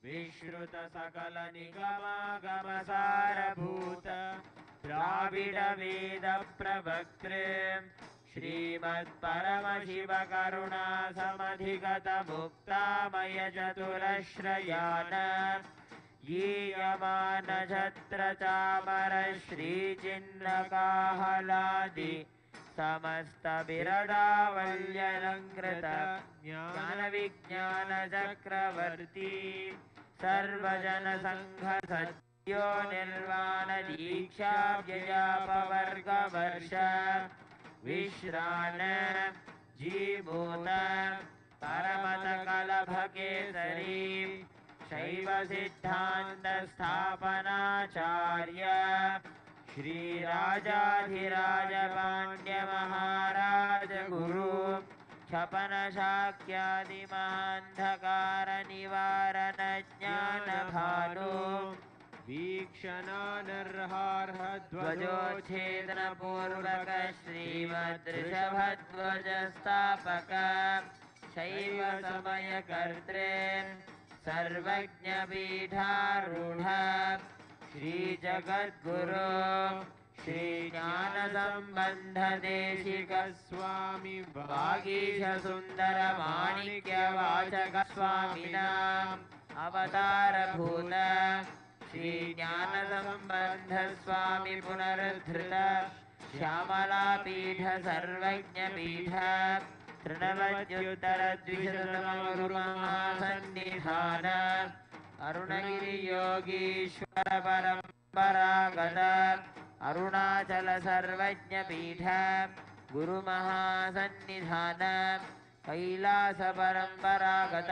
Speaker 4: विश्रुत सकल निगमागम सारभूत द्राविड वेद प्रवक्त्रे श्रीमत् परमशिव करुणा समधिगत मुक्तामय चतुरश्रयान गीयमान छत्र चामर श्रीचिन्नकाहलादि समस्त विरदावल्यलङ्कृत ज्ञान विज्ञान चक्रवर्ती सर्वजन संघ सत्यो निर्वाण दीक्षा व्ययापवर्ग वर्ष विश्रान जीभूत परमत कलभ केसरी शैव सिद्धान्त स्थापनाचार्य श्री राजाधिराज पाण्ड्य महाराज गुरु क्षपन शाक्यादि महान्धकार निवारण ज्ञान भानु वीक्षणानर्हार्ह ध्वजोच्छेदन पूर्वक श्रीमद्ऋषभध्वज स्थापक शैव समय कर्त्रे सर्वज्ञ पीठारूढ़ श्री जगद्गुरु श्री ज्ञान संबंध देशिक स्वामी वागीश सुंदर माणिक्य वाचक स्वामिना अवतार भूत श्री ज्ञान संबंध स्वामी पुनरुद्धृत श्यामला पीठ सर्वज्ञ पीठ तृणवद्युत्तर द्विशततम गुरुमहासन्निधान अरुणगिरि योगीश्वर परम्परागत अरुणाचल सर्वज्ञ पीठ गुरु महासन्निधान कैलास परम्परागत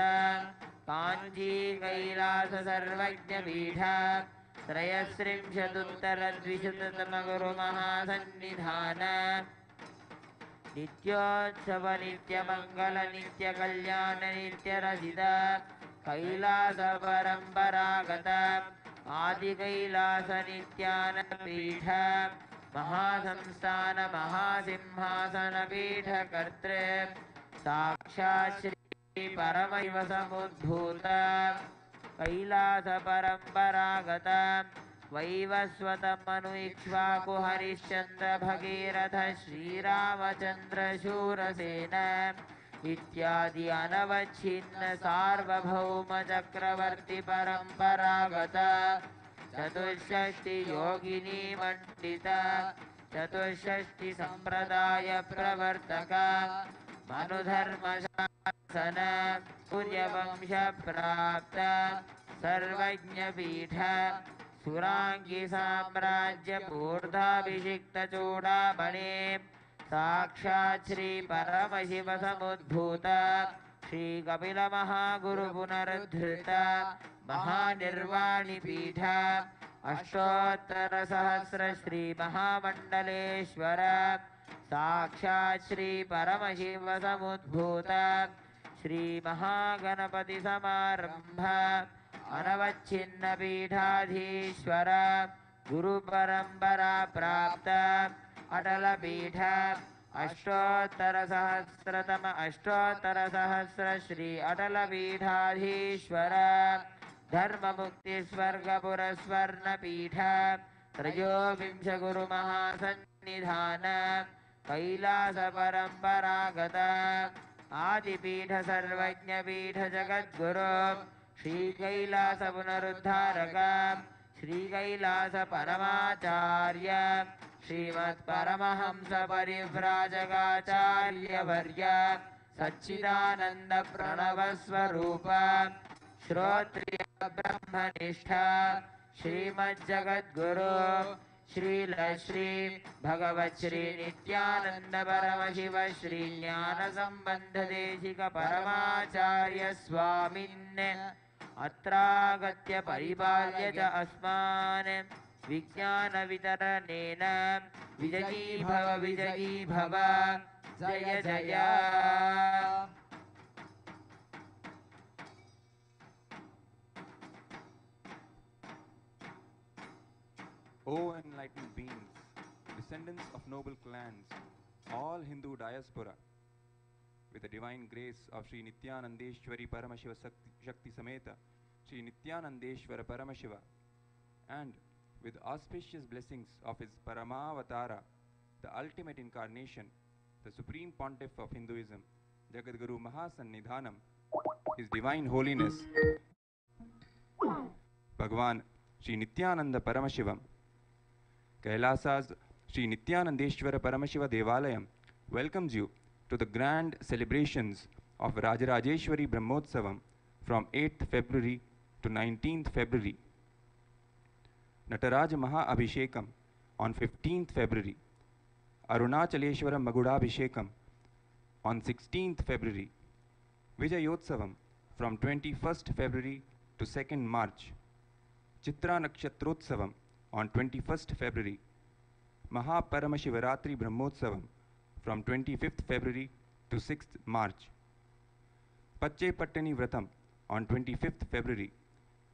Speaker 4: कांची कैलास सर्वज्ञ पीठ त्रयस्त्रिंशदुत्तर द्विशततम गुरु महासन्निधान नित्योत्सव नित्य मंगल नित्य कल्याण नित्य रसित कैलास परम्परागत आदि कैलास नित्यान पीठ महासंस्थान महासिंहासन पीठ कर्तृ साक्षात् श्री परमशिव समुद्भूत कैलास परम्परागत वैवस्वत मनु इक्ष्वाकु हरिश्चंद्र भगीरथ श्रीरामचंद्र शूरसेन इत्यादि अनवच्छिन्न सार्वभौम चक्रवर्ती परम्परागत चतुष्षष्टि योगिनी मंडित चतुष्षष्टि संप्रदाय प्रवर्तक मनुधर्म शासन सूर्यवंश प्राप्त सर्वज्ञ पीठ सुरांगी साम्राज्य पूर्धाभिषिक्त चूड़ामणि साक्षात् श्री परमशिव समुद्भूत श्री कपिल महागुरु पुनरुद्धृत महानिर्वाणि पीठ अष्टोत्तर सहस्र श्री महामंडलेश्वर साक्षात् श्री परमशिव समुद्भूत श्री महागणपति समारंभ अनवच्छिन्न पीठाधीश्वर गुरु परंपरा प्राप्त अटल पीठ अष्टोत्तर सहस्र श्री अटल पीठाधीश्वर धर्म मुक्ति स्वर्ग पुरस्वर्ण पीठ त्रयोविंश गुरु महासन्निधान कैलास परम्परागत आदिपीठ सर्वज्ञ पीठ जगद्गुरु श्री कैलास पुनरुद्धारक श्री कैलास परमाचार्य श्रीमत् परमहंस परिव्राजकाचार्य वर्य सच्चिदानंद प्रणव स्वरूप श्रोत्रिय ब्रह्मनिष्ठ श्रीमज्जगद्गुरु श्रील श्री भगवत् श्री नित्यानंद परमशिव श्री ज्ञान संबंध देशिक परमाचार्य स्वामिन् अत्रागत्य परिपाल्य च अस्मान् विज्ञान वितरणेन विजयी भव जय जय।
Speaker 3: O enlightened beings, descendants of noble clans, all Hindu diaspora, with the divine grace of Sri Nithyanandeshwari Paramashiva Shakti Sameta, Sri Nithyanandeshwara Paramashiva, and with auspicious blessings of his Paramavatara, the ultimate incarnation, the supreme pontiff of Hinduism, Jagadguru Mahasannidhanam, His Divine Holiness, Bhagavan Sri Nithyananda Paramashivam, Kailasa's Sri Nithyanandeshwara Paramashiva Devalayam welcomes you to the grand celebrations of Rajarajeshwari Brahmotsavam from 8th February to 19th February. Nataraja Maha Abhishekam on 15th February. Arunachaleshwara Magudabhishekam on 16th February. Vijayotsavam from 21st February to 2nd March. Chitra Nakshatrotsavam on 21st February. Mahaparamashivaratri Brahmotsavam from 25th February to 6th March. Pache Pattani Vratam on 25th February.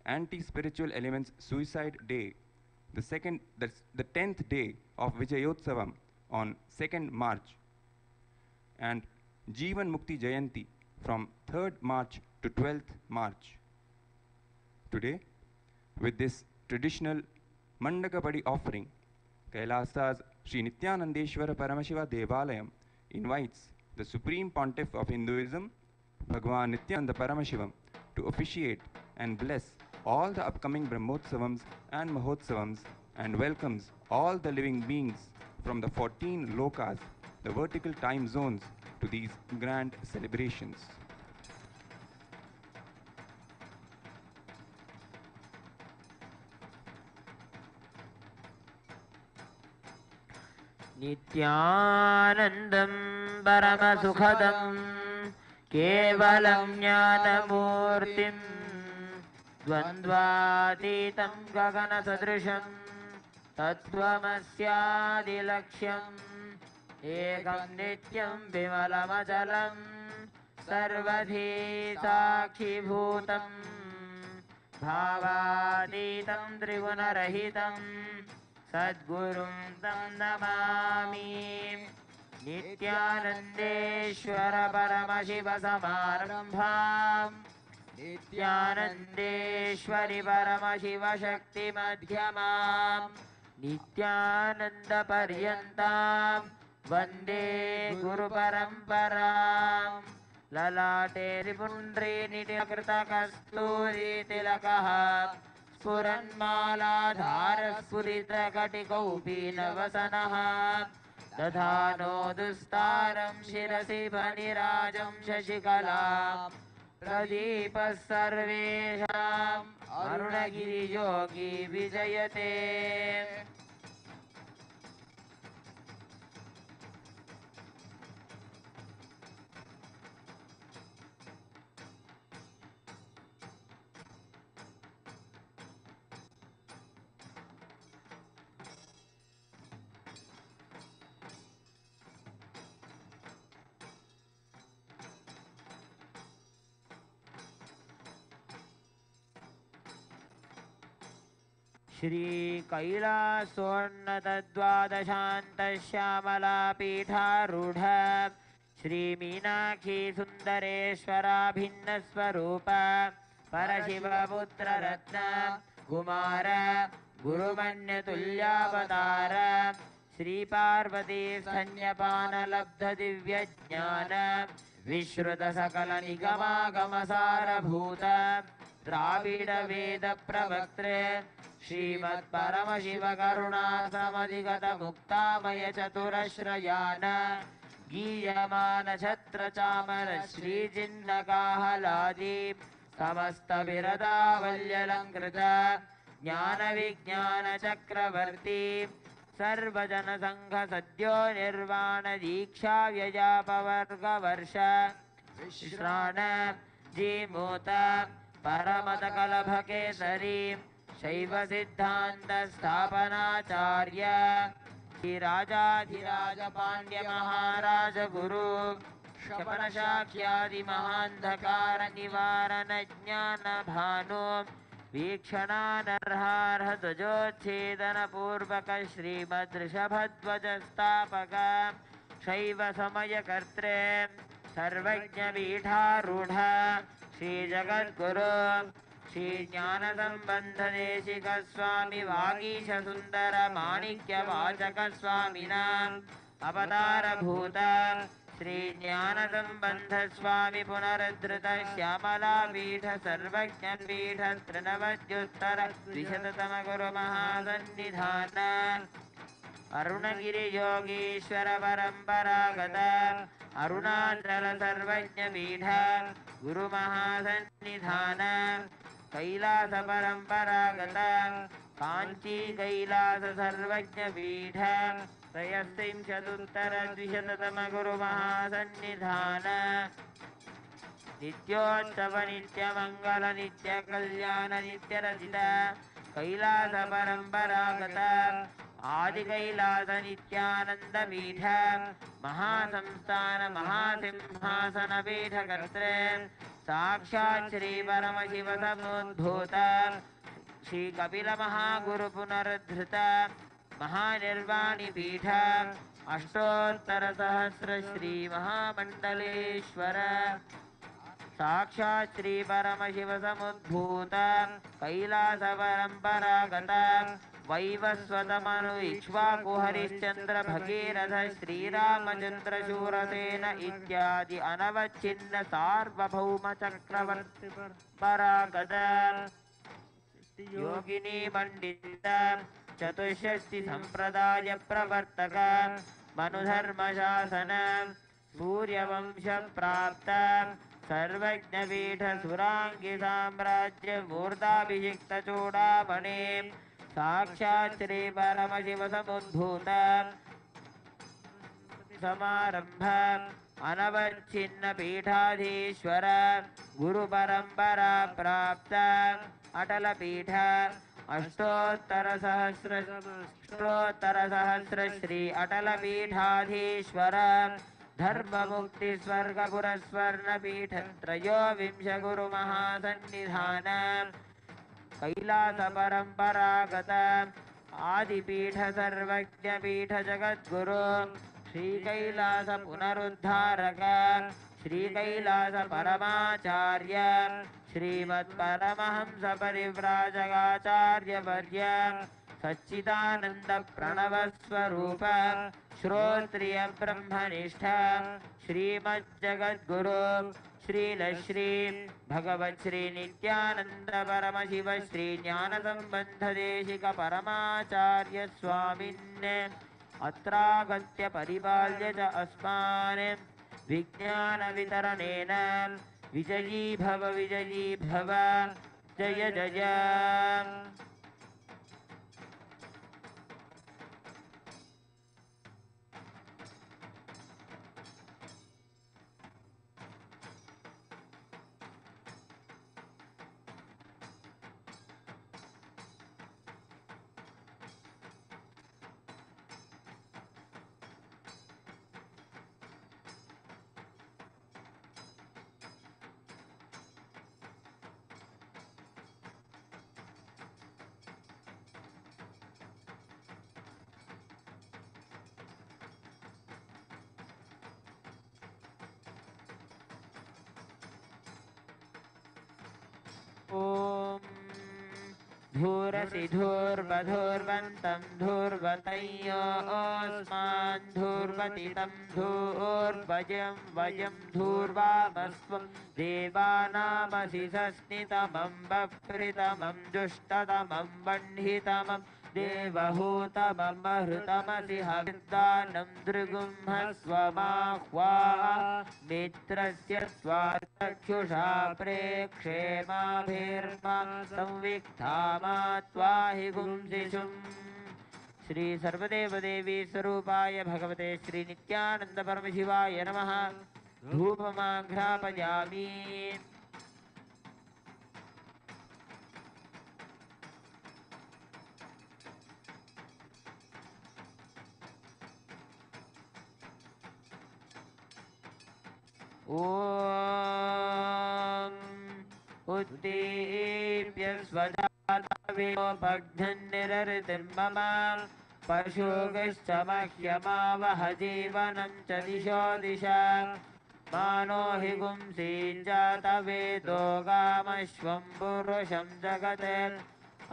Speaker 3: Anti-spiritual elements suicide day, the 10th day of Vijayotsavam on 2nd March. And Jeevan Mukti Jayanti from 3rd March to 12th March. Today, with this traditional Mandakapadi offering, Kailasa's Sri Nithyanandeshwara Paramashiva Devalayam invites the Supreme Pontiff of Hinduism, Bhagavan Nityananda Paramashivam, to officiate and bless all the upcoming Brahmotsavams and Mahotsavams, and welcomes all the living beings from the 14 lokas, the vertical time zones, to these grand celebrations.
Speaker 4: नित्यानन्दं परमसुखदं केवलं ज्ञानमूर्तिं द्वन्द्वातीतं गगनसदृशं तत्त्वमस्यादिलक्ष्यम् एकं नित्यं विमलमचलं सर्वधी साक्षिभूतं भावातीतं त्रिगुणरहितं सद्गुरुं तं नमामि। नित्यानन्देश्वर परमशिव समारम्भाम् नित्यानन्देश्वरि परमशिव शक्ति मध्यमाम् नित्यानन्दपर्यन्तां वन्दे गुरुपरम्पराम्। ललाटे रिपुण्ड्रीनिटिलकृतकस्तूरीतिलकः स्फुरन्मालाधारस्फुरितकटिकौपीनवसनः दधानो दुस्तारं शिरसि फणिराजं शशिकलां प्रदीपः सर्वेषाम् अरुणगिरियोगी विजयते। श्री कैलासोन्नतद्वादशान्तश्यामलापीठारूढ श्री मीनाक्षी सुन्दरेश्वराभिन्नस्वरूप परशिवपुत्ररत्न कुमार गुरुमन्यतुल्यावतार श्रीपार्वती स्तन्यपानलब्धदिव्यज्ञान विश्रुतसकलनिगमागमसारभूत द्राविडवेदप्रवक्त्रे श्रीमत्परमशिवकरुणासमधिगतमुक्तामय चतुरश्रयान गीयमान छत्रचामर श्रीचिन्नकाहलादी समस्तविरदावल्यलङ्कृत ज्ञानविज्ञानचक्रवर्ती सर्वजनसङ्घसद्यो निर्वाणदीक्षा व्यजापवर्गवर्ष विश्राण जीमूत परमतकलभकेसरी शैवसिद्धान्तस्थापनाचार्य श्रीराजाधिराज पाण्ड्यमहाराज गुरु शपनशाख्यादिमहान्धकार निवारण ज्ञानभानु वीक्षणानर्हार्हध्वजोच्छेदनपूर्वक श्रीमद्ऋषभध्वजस्थापक शैव समयकर्त्रे सर्वज्ञपीठारूढ श्रीजगद्गुरु श्रीज्ञानसम्बन्धदेशिकस्वामि वागीशसुन्दर माणिक्यवाचकस्वामिनाम् अवतारभूत श्रीज्ञानसम्बन्धस्वामि पुनरुद्धृत श्यामलापीठ सर्वज्ञपीठ तृणवद्युत्तर द्विशततमगुरुमहासन्निधान अरुणगिरियोगीश्वर परम्परागत अरुणाचल सर्वज्ञपीठ गुरुमहासन्निधान कैलास परम्परागत कांची कैलास सर्वज्ञपीठ त्रयस्त्रिंशदुत्तर द्विशततम गुरुमहासन्निधान नित्योत्सव नित्यमंगल नित्यकल्याण नित्यरचित कैलास परम्परागत आदि कैलास नित्यानंद पीठ महासंस्थान महासिंहासन पीठ कर्त्रे साक्षात् श्री परमशिव समुद्भूत श्री कपिल महागुरु पुनरुद्धृत महानिर्वाणी पीठ अष्टोत्तर सहस्र श्री महामंडलेश्वर साक्षात् श्री परमशिव समुद्भूत कैलास परम्परागत वैवस्वतमनु इक्ष्वाकु हरिश्चंद्र भगीरथ श्रीरामचंद्र शूरसेन इत्यादि अनवच्छिन्न सार्वभौम चक्रवर्ति परागत योगिनी पंडित चतुष्षष्टि संप्रदाय प्रवर्तक मनुधर्म शासन सूर्यवंश प्राप्त सर्वज्ञपीठ सुरांगी साम्राज्य मूर्धाभिषिक्त चूड़ामणि साक्षात् श्री परमशिव समुद्भूत समारंभ अनवच्छिन्न पीठाधीश्वर गुरु परंपरा प्राप्त अटल पीठ अष्टोत्तर सहस्र श्री अटल पीठाधीश्वर धर्म मुक्ति स्वर्ग पुरस्वर्ण पीठ त्रयोविंश गुरु महासन्निधान कैलास परम्परागत आदिपीठ सर्वज्ञ पीठ जगद्गुरु श्री कैलास पुनरुद्धारक श्री कैलास परमाचार्य श्रीमत् परमहंस परिव्राजकाचार्य वर्य सच्चिदानंद प्रणव स्वरूप श्रोत्रिय ब्रह्मनिष्ठ श्रीमज्जगद्गुरु श्रीलश्री भगवत् श्री नित्यानंद परमशिव श्री ज्ञान संबंध देशिक परमाचार्य स्वामिन् अत्रागत्य परिपाल्य च अस्मान् विज्ञान वितरणेन विजयी भव जय जय। ओम धूरसि धूर्वधूर्वन्तं धूर्वतयोऽस्मान् धूर्वति तं धूर्वजं वयं धूर्वामस्वं देवानामसि सस्नितमं बभ्रितमं जुष्टतमं बह्नितमं देवहूतममहृतमसि हविर्दानं दृगुंहस्वमाह्वा मित्रस्य स्वाचक्षुषा प्रेक्षे माभिर्मा संविक्तामा त्वाहि गुंसिषुम्। श्री सर्वदेव देवी स्वरूपाय भगवते श्री नित्यानंद परमशिवाय नमः। धूपमाघ्रापयामि। ओम उत्दीप्य स्वजातवेपघ्नन्निरृतिर्मम पशुगश्च मह्यमावह जीवनं च दिशो दिशा मानो हि गुंसीञ्जातवेदो गामश्वं पुरुषं जगते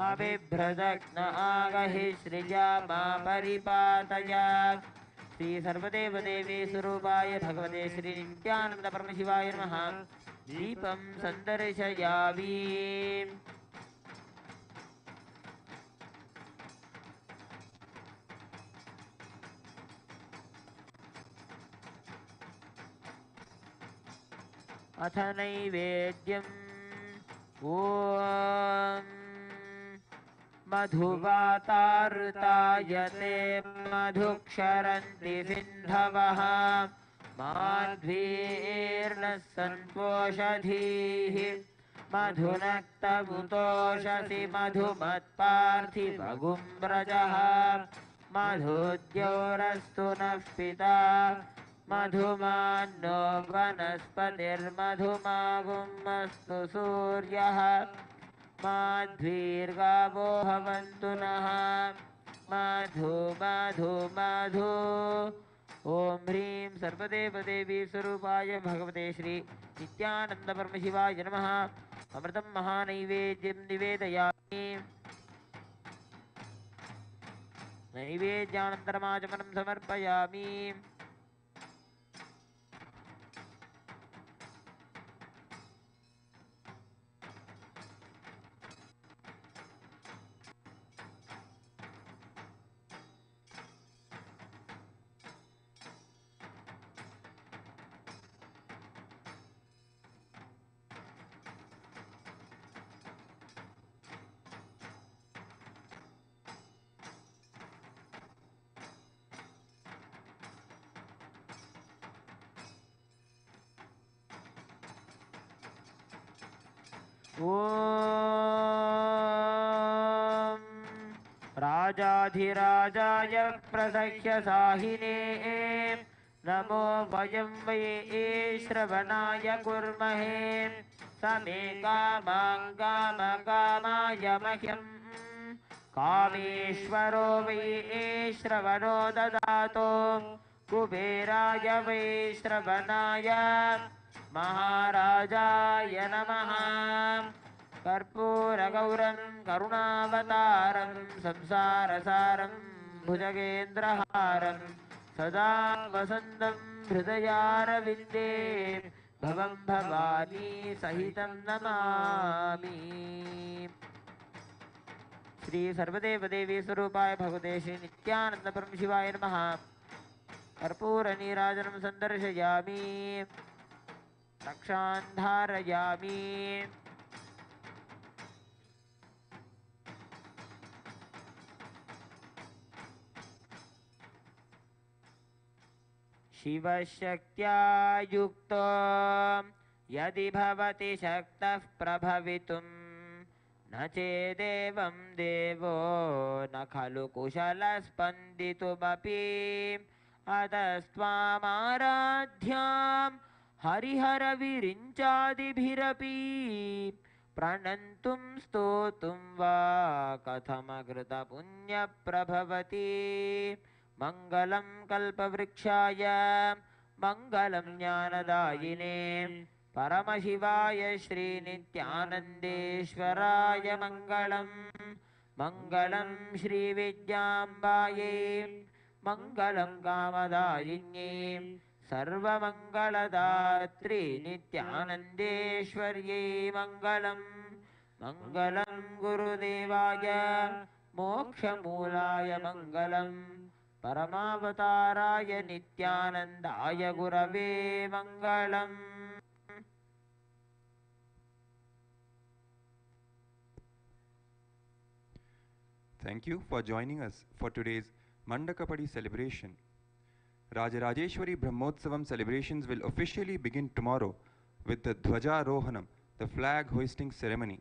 Speaker 4: अबिभ्रदग्न आगहि श्रिया मा परिपातय। श्री सर्वदेव देवी स्वरूपाय भगवते श्री नित्यानंद परमशिवाय नमः। दीपं संदर्शयामि। अथ नैवेद्यम् ॐ मधुवातारुतायते मधुक्षरन्ति सिन्धवः माध्वीर्नः सन्त्वोषधीः मधुनक्तमुतोषसि मधुमत्पार्थिवगुम्ब्रजः मधुद्यौरस्तु नः पिता मधुमान्नो वनस्पतिर्मधुमागुमस्तु सूर्यः माध्वीर्गावो भवन्तु नः मधु मधु मधु। ओम ह्रीं सर्वदेव देवी स्वरूपाय भगवते श्री नित्यानंद परमशिवाय नमः। अमृतं महानैवेद्यं निवेदयामि। नैवेद्यानन्तरमाचमनं समर्पयामि। ओम राजाधिराजाय प्रसह्य साहिने नमो वयं वै श्रवणाय कुर्महे समे कामाय मह्यं कामेश्वरो वै श्रवणो ददातु कुबेराय वै श्रवणाय महाराजाय नमः। कर्पूरगौरं करुणावतारं संसारसारं भुजगेन्द्रहारं सदा वसन्तं हृदयारविन्दे भवं भवानी सहितं नमामि। श्री सर्वदेव देवी स्वरूपाय भगवते श्री नित्यानंद परमशिवाय नमः। कर्पूरनीराजनं सन्दर्शयामि। रक्षान् धारयामि। शिवशक्त्या युक्तो यदि भवति शक्तः प्रभवितुं न चेदेवं देवो न खलु कुशलः स्पन्दितुमपि अतस्त्वामाराध्यां हरिहरविरिञ्चादिभिरपि प्रणन्तुं स्तोतुं वा कथमकृतपुण्यप्रभवति। मङ्गलं कल्पवृक्षाय मङ्गलं ज्ञानदायिने परमशिवाय श्रीनित्यानन्देश्वराय मङ्गलं मङ्गलं श्रीविद्याम्बायै मङ्गलं कामदायिन्ये सर्वमङ्गलदात्री नित्यानन्देश्वर्यै मङ्गलं मङ्गलं गुरुदेवाय मोक्षमूलाय मङ्गलम् परमावताराय नित्यानन्दाय गुरवे मङ्गलम्।
Speaker 3: Thank you for joining us for today's Mandakapadi celebration. Rajarajeshwari Brahmotsavam celebrations will officially begin tomorrow with the Dhwaja Rohanam, the flag hoisting ceremony.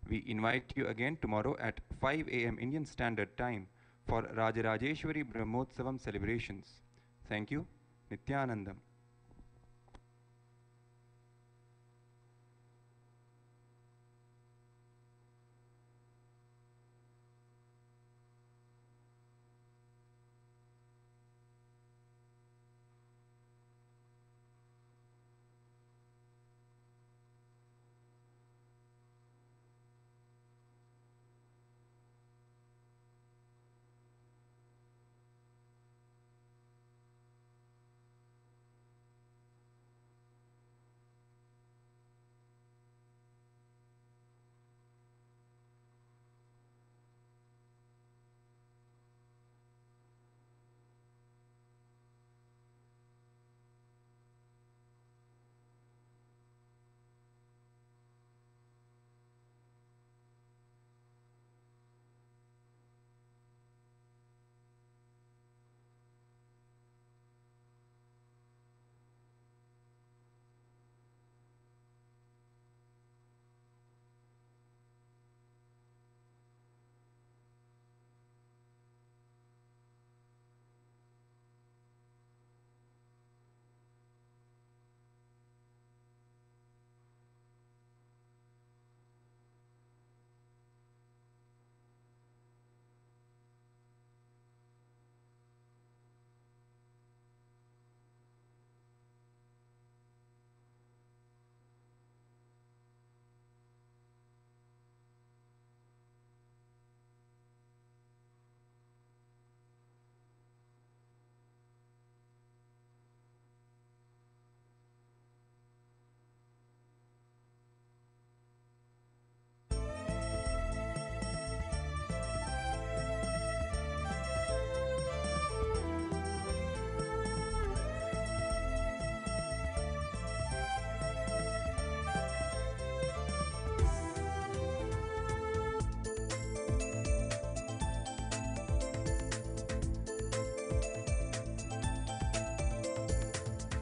Speaker 3: We invite you again tomorrow at 5 a.m. Indian Standard Time for Rajarajeshwari Brahmotsavam celebrations. Thank you. Nithyanandam.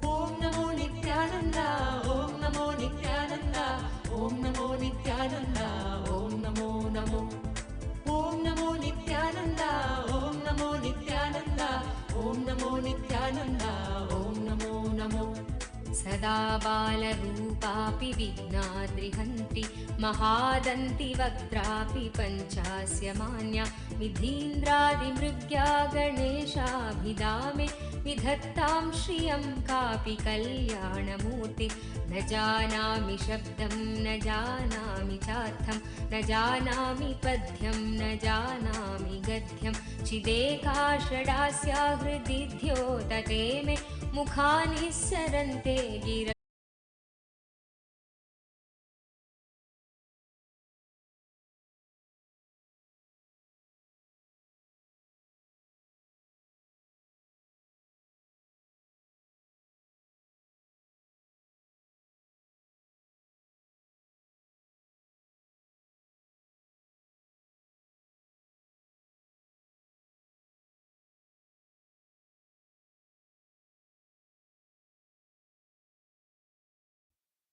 Speaker 5: Om Namo Nithyananda, Om Namo Nithyananda, Om Namo Namo. Om Namo Nithyananda, Om Namo Nithyananda, Om Namo Nithyananda, Om Namo Namo. सदा बालरूपापि विघ्नाद्रिहन्ति महादन्ति वक्त्रापि पञ्चास्य मान्या विधीन्द्रादिमृग्या गणेशाभिधामे विधत्तां श्रियं कापि कल्याणमूर्ति न जानामि शब्दं न जानामि चार्थं न जानामि पद्यं न जानामि गद्यं चिदेका षडास्या हृदि ध्योतते मे मुखानि सरन्ते गिर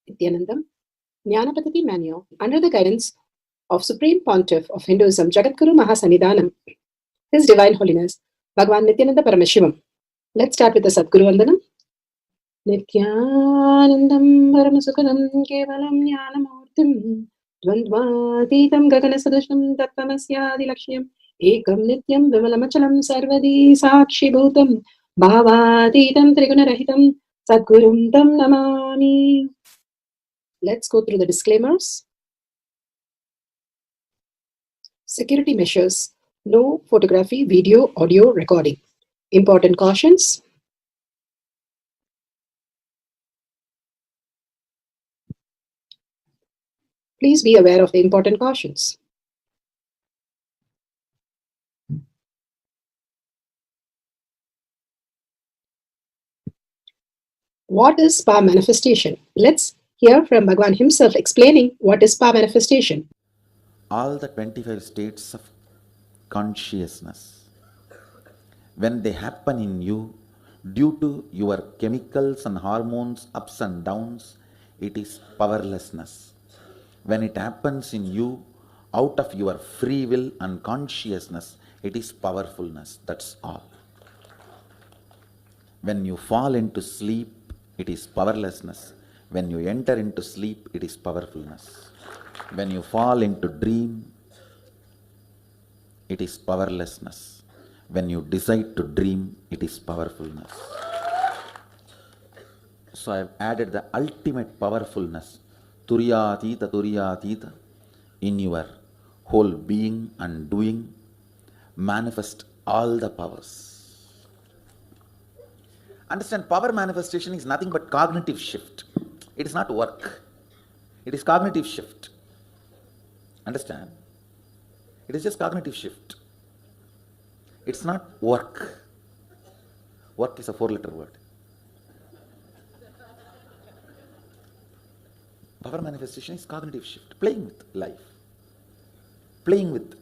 Speaker 6: Nithyanandam, Jnanapatati Manual, under the guidance of Supreme Pontiff of Hinduism, Jagadguru Mahasannidhanam, His Divine Holiness, Bhagavan Nithyananda Paramashivam. Let's start with the Sadguru Vandanam. Nithyanandam Paramasukadam Kevalam Jnanamurtim Dvandvatitam Gaganasadasham Tattamasyadilakshayam Ekam Nityam Vimalamachalam Sarvadi Sakshi Bhutam Bhavatitam Trigunarahitam Sadgurum Tam Namami. Let's go through the disclaimers. Security measures. No photography, video, audio recording. Important cautions. Please be aware of the important cautions. What is power manifestation? Let's hear from Bhagwan himself explaining what is power manifestation.
Speaker 1: All the 25 states of consciousness, when they happen in you, due to your chemicals and hormones ups and downs, it is powerlessness. When it happens in you, out of your free will and consciousness, it is powerfulness. That's all. When you fall into sleep, it is powerlessness. When you enter into sleep, it is powerfulness. When you fall into dream, it is powerlessness. When you decide to dream, it is powerfulness. So I have added the ultimate powerfulness, Turiyatita, in your whole being and doing. Manifest all the powers. Understand, power manifestation is nothing but cognitive shift. It is not work. It is cognitive shift. Understand? It is just cognitive shift. It's not work. Work is a 4-letter word. Power manifestation is cognitive shift. Playing with life. Playing with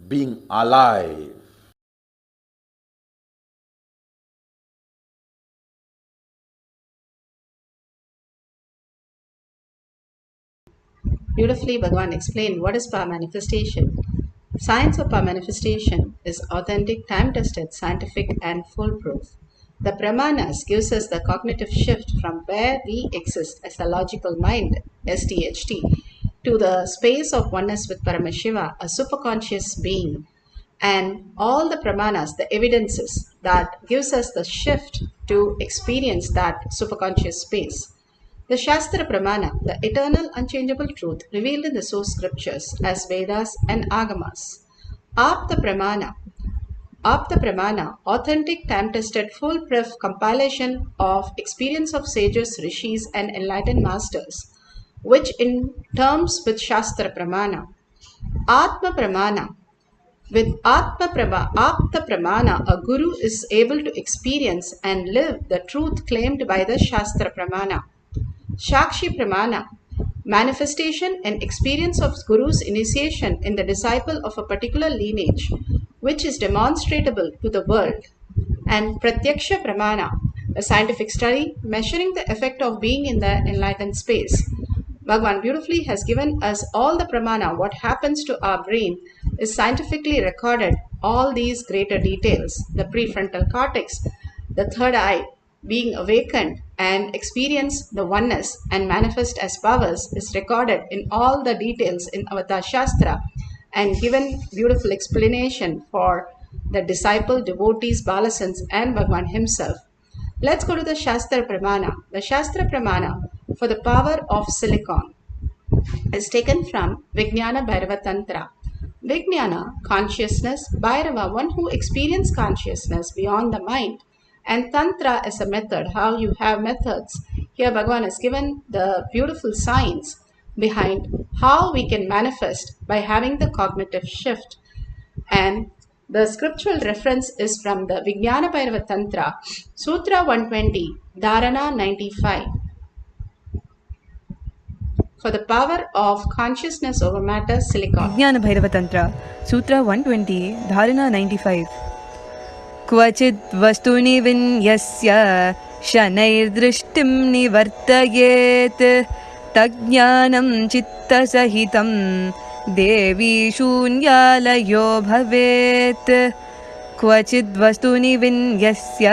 Speaker 1: being alive.
Speaker 6: Beautifully, Bhagavan explained what is power manifestation. Science of power manifestation is authentic, time-tested, scientific, and foolproof. The Brahmanas gives us the cognitive shift from where we exist as a logical mind, SDHT, to the space of oneness with Paramashiva, a superconscious being, and all the Brahmanas, the evidences that gives us the shift to experience that superconscious space. The Shastra Pramana, the eternal unchangeable truth revealed in the source scriptures as Vedas and Agamas. Apta Pramana, authentic, time-tested, foolproof compilation of experience of sages, rishis, and enlightened masters, which in terms with Shastra Pramana. Atma Pramana, with Apta Pramana, a guru is able to experience and live the truth claimed by the Shastra Pramana. Shakshi Pramana, manifestation and experience of Guru's initiation in the disciple of a particular lineage, which is demonstrable to the world. And Pratyaksha Pramana, a scientific study measuring the effect of being in the enlightened space. Bhagavan beautifully has given us all the pramana. What happens to our brain is scientifically recorded. All these greater details, the prefrontal cortex, the third eye being awakened and experience the oneness and manifest as powers is recorded in all the details in Avatar Shastra and given beautiful explanation for the disciple, devotees, Balasans and Bhagavan himself. Let's go to the Shastra Pramana. The Shastra Pramana for the power of silicon is taken from Vijnana Bhairava Tantra. Vijnana, consciousness, Bhairava, one who experiences consciousness beyond the mind, and Tantra as a method, how you have methods. Here Bhagavan has given the beautiful science behind how we can manifest by having the cognitive shift. And the scriptural reference is from the Vijnana Bhairava Tantra, Sutra 120, Dharana 95. For the power of consciousness over matter, silicon.
Speaker 7: Vijnana Bhairava Tantra, Sutra 120, Dharana 95. क्वचिद् वस्तुनि विन्यस्य शनैर्दृष्टिं निवर्तयेत् तज्ज्ञानं चित्तसहितं देवी शून्यालयो भवेत् क्वचिद् वस्तुनि विन्यस्य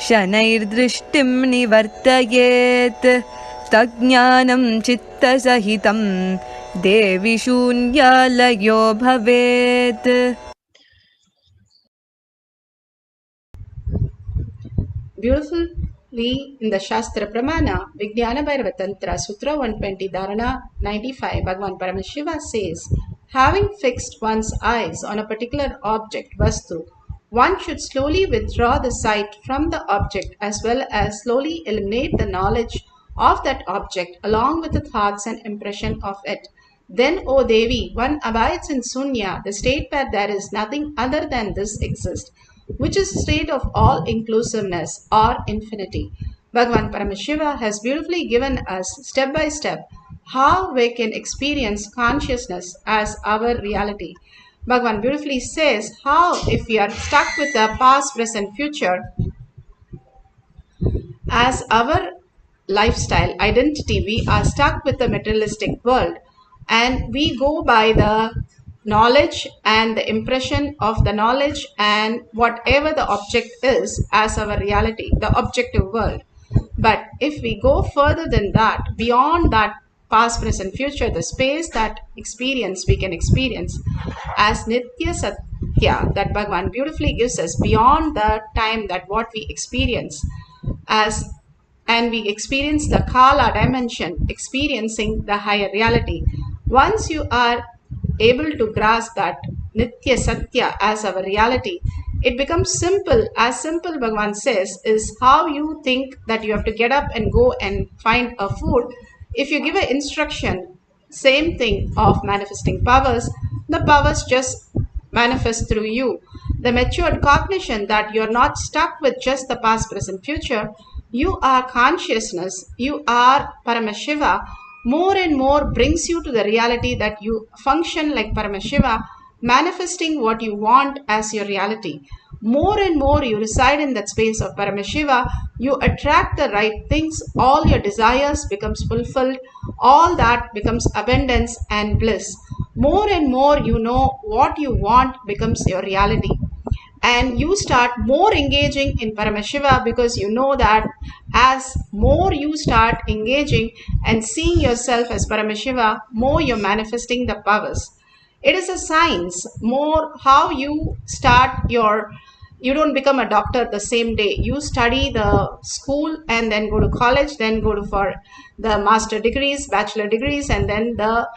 Speaker 7: शनैर्दृष्टिं निवर्तयेत् तज्ज्ञानं चित्तसहितं देवी शून्यालयो भवेत्.
Speaker 6: Beautifully in the Shastra Pramana, Vijnana Bhairava Tantra, Sutra 120, Dharana 95, Bhagavan Paramashiva says, having fixed one's eyes on a particular object, Vastu, one should slowly withdraw the sight from the object as well as slowly eliminate the knowledge of that object along with the thoughts and impression of it. Then, O Devi, one abides in Sunya, the state where there is nothing other than this exists, which is a state of all-inclusiveness or infinity. Bhagavan Paramashiva has beautifully given us step by step how we can experience consciousness as our reality. Bhagavan beautifully says how if we are stuck with the past, present, future as our lifestyle identity, we are stuck with the materialistic world and we go by the knowledge and the impression of the knowledge and whatever the object is as our reality, the objective world. But if we go further than that, beyond that past, present, future, the space that experience we can experience as Nitya Satya that Bhagavan beautifully gives us beyond the time that what we experience as, and we experience the Kala dimension, experiencing the higher reality. Once you are able to grasp that Nitya Satya as our reality, it becomes simple. As simple, Bhagavan says, is how you think that you have to get up and go and find a food. If you give an instruction, same thing of manifesting powers, the powers just manifest through you. The matured cognition that you're not stuck with just the past, present, future, you are consciousness, you are Paramashiva, more and more brings you to the reality that you function like Paramashiva, manifesting what you want as your reality. More and more you reside in that space of Paramashiva, you attract the right things, all your desires becomes fulfilled, all that becomes abundance and bliss. More and more you know what you want becomes your reality. And you start more engaging in Paramashiva because you know that as more you start engaging and seeing yourself as Paramashiva, more you're manifesting the powers. It is a science, more how you start your, you don't become a doctor the same day. You study the school and then go to college, then go to for the master degrees, bachelor degrees, and then the,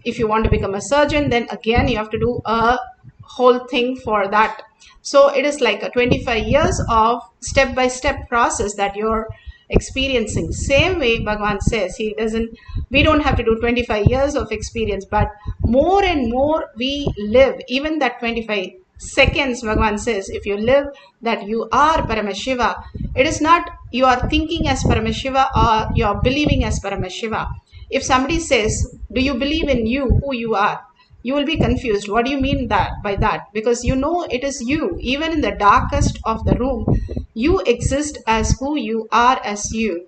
Speaker 6: if you want to become a surgeon, then again you have to do a whole thing for that. So it is like a 25 years of step-by-step process that you're experiencing. Same way Bhagavan says, he doesn't, we don't have to do 25 years of experience, but more and more we live, even that 25 seconds, Bhagavan says, if you live that you are Paramashiva, it is not you are thinking as Paramashiva or you are believing as Paramashiva. If somebody says, do you believe in you, who you are? You will be confused. What do you mean that by that? Because you know it is you. Even in the darkest of the room, you exist as who you are as you.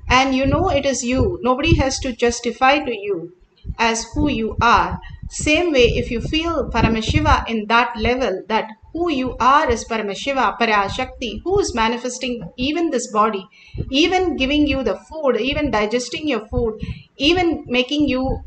Speaker 6: And you know it is you. Nobody has to justify to you as who you are. Same way, if you feel Paramashiva in that level, that who you are is Paramashiva, Parashakti, who is manifesting even this body, even giving you the food, even digesting your food, even making you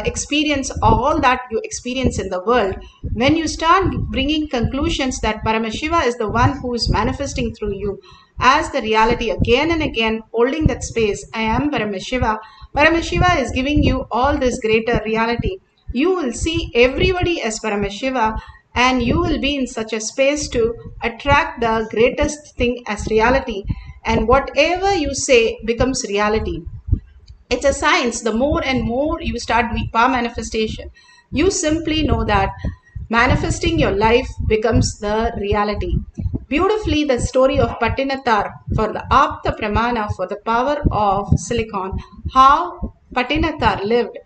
Speaker 6: experience all that you experience in the world. When you start bringing conclusions that Paramashiva is the one who is manifesting through you as the reality again and again, holding that space, I am Paramashiva. Paramashiva is giving you all this greater reality. You will see everybody as Paramashiva and you will be in such a space to attract the greatest thing as reality, and whatever you say becomes reality. It's a science. The more and more you start doing power manifestation, you simply know that manifesting your life becomes the reality. Beautifully, the story of Patinatar for the Apta Pramana, for the power of silicon, how Patinatar lived.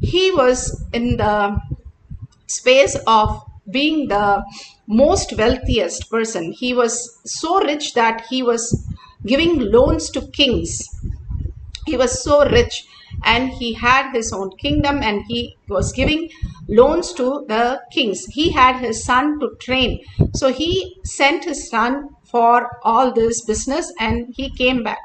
Speaker 6: He was in the space of being the most wealthiest person. He was so rich that he was giving loans to kings. He was so rich and he had his own kingdom and he was giving loans to the kings. He had his son to train. So he sent his son for all this business and he came back.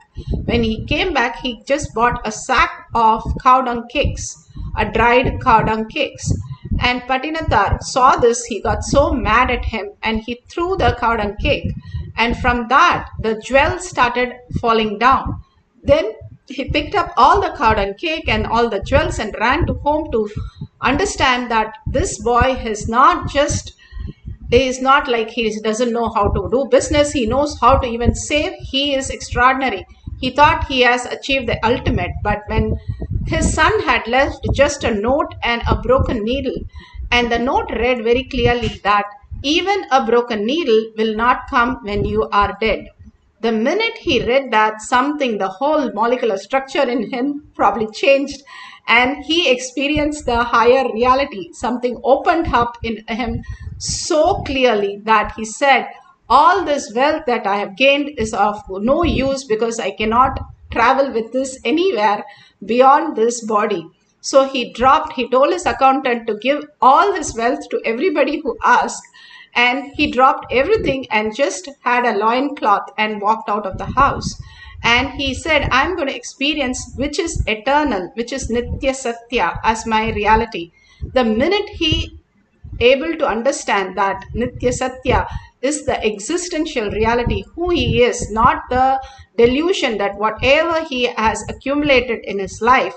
Speaker 6: When he came back, he just bought a sack of cow dung cakes, a dried cow dung cakes. And Patinatar saw this, he got so mad at him and he threw the cow dung cake. And from that, the jewels started falling down. Then he picked up all the cow dung cake and all the jewels and ran to home to understand that this boy is not just, he is not like he doesn't know how to do business. He knows how to even save. He is extraordinary. He thought he has achieved the ultimate. But when his son had left just a note and a broken needle, and the note read very clearly that even a broken needle will not come when you are dead.
Speaker 8: The minute he read that, something, the whole molecular structure in him probably changed, and he experienced the higher reality. Something opened up in him so clearly that he said, all this wealth that I have gained is of no use because I cannot travel with this anywhere beyond this body. So he told his accountant to give all his wealth to everybody who asked, and he dropped everything and just had a loincloth and walked out of the house. And he said, I'm going to experience which is eternal, which is Nitya Satya as my reality. The minute he able to understand that Nitya Satya is the existential reality, who he is, not the delusion that whatever he has accumulated in his life,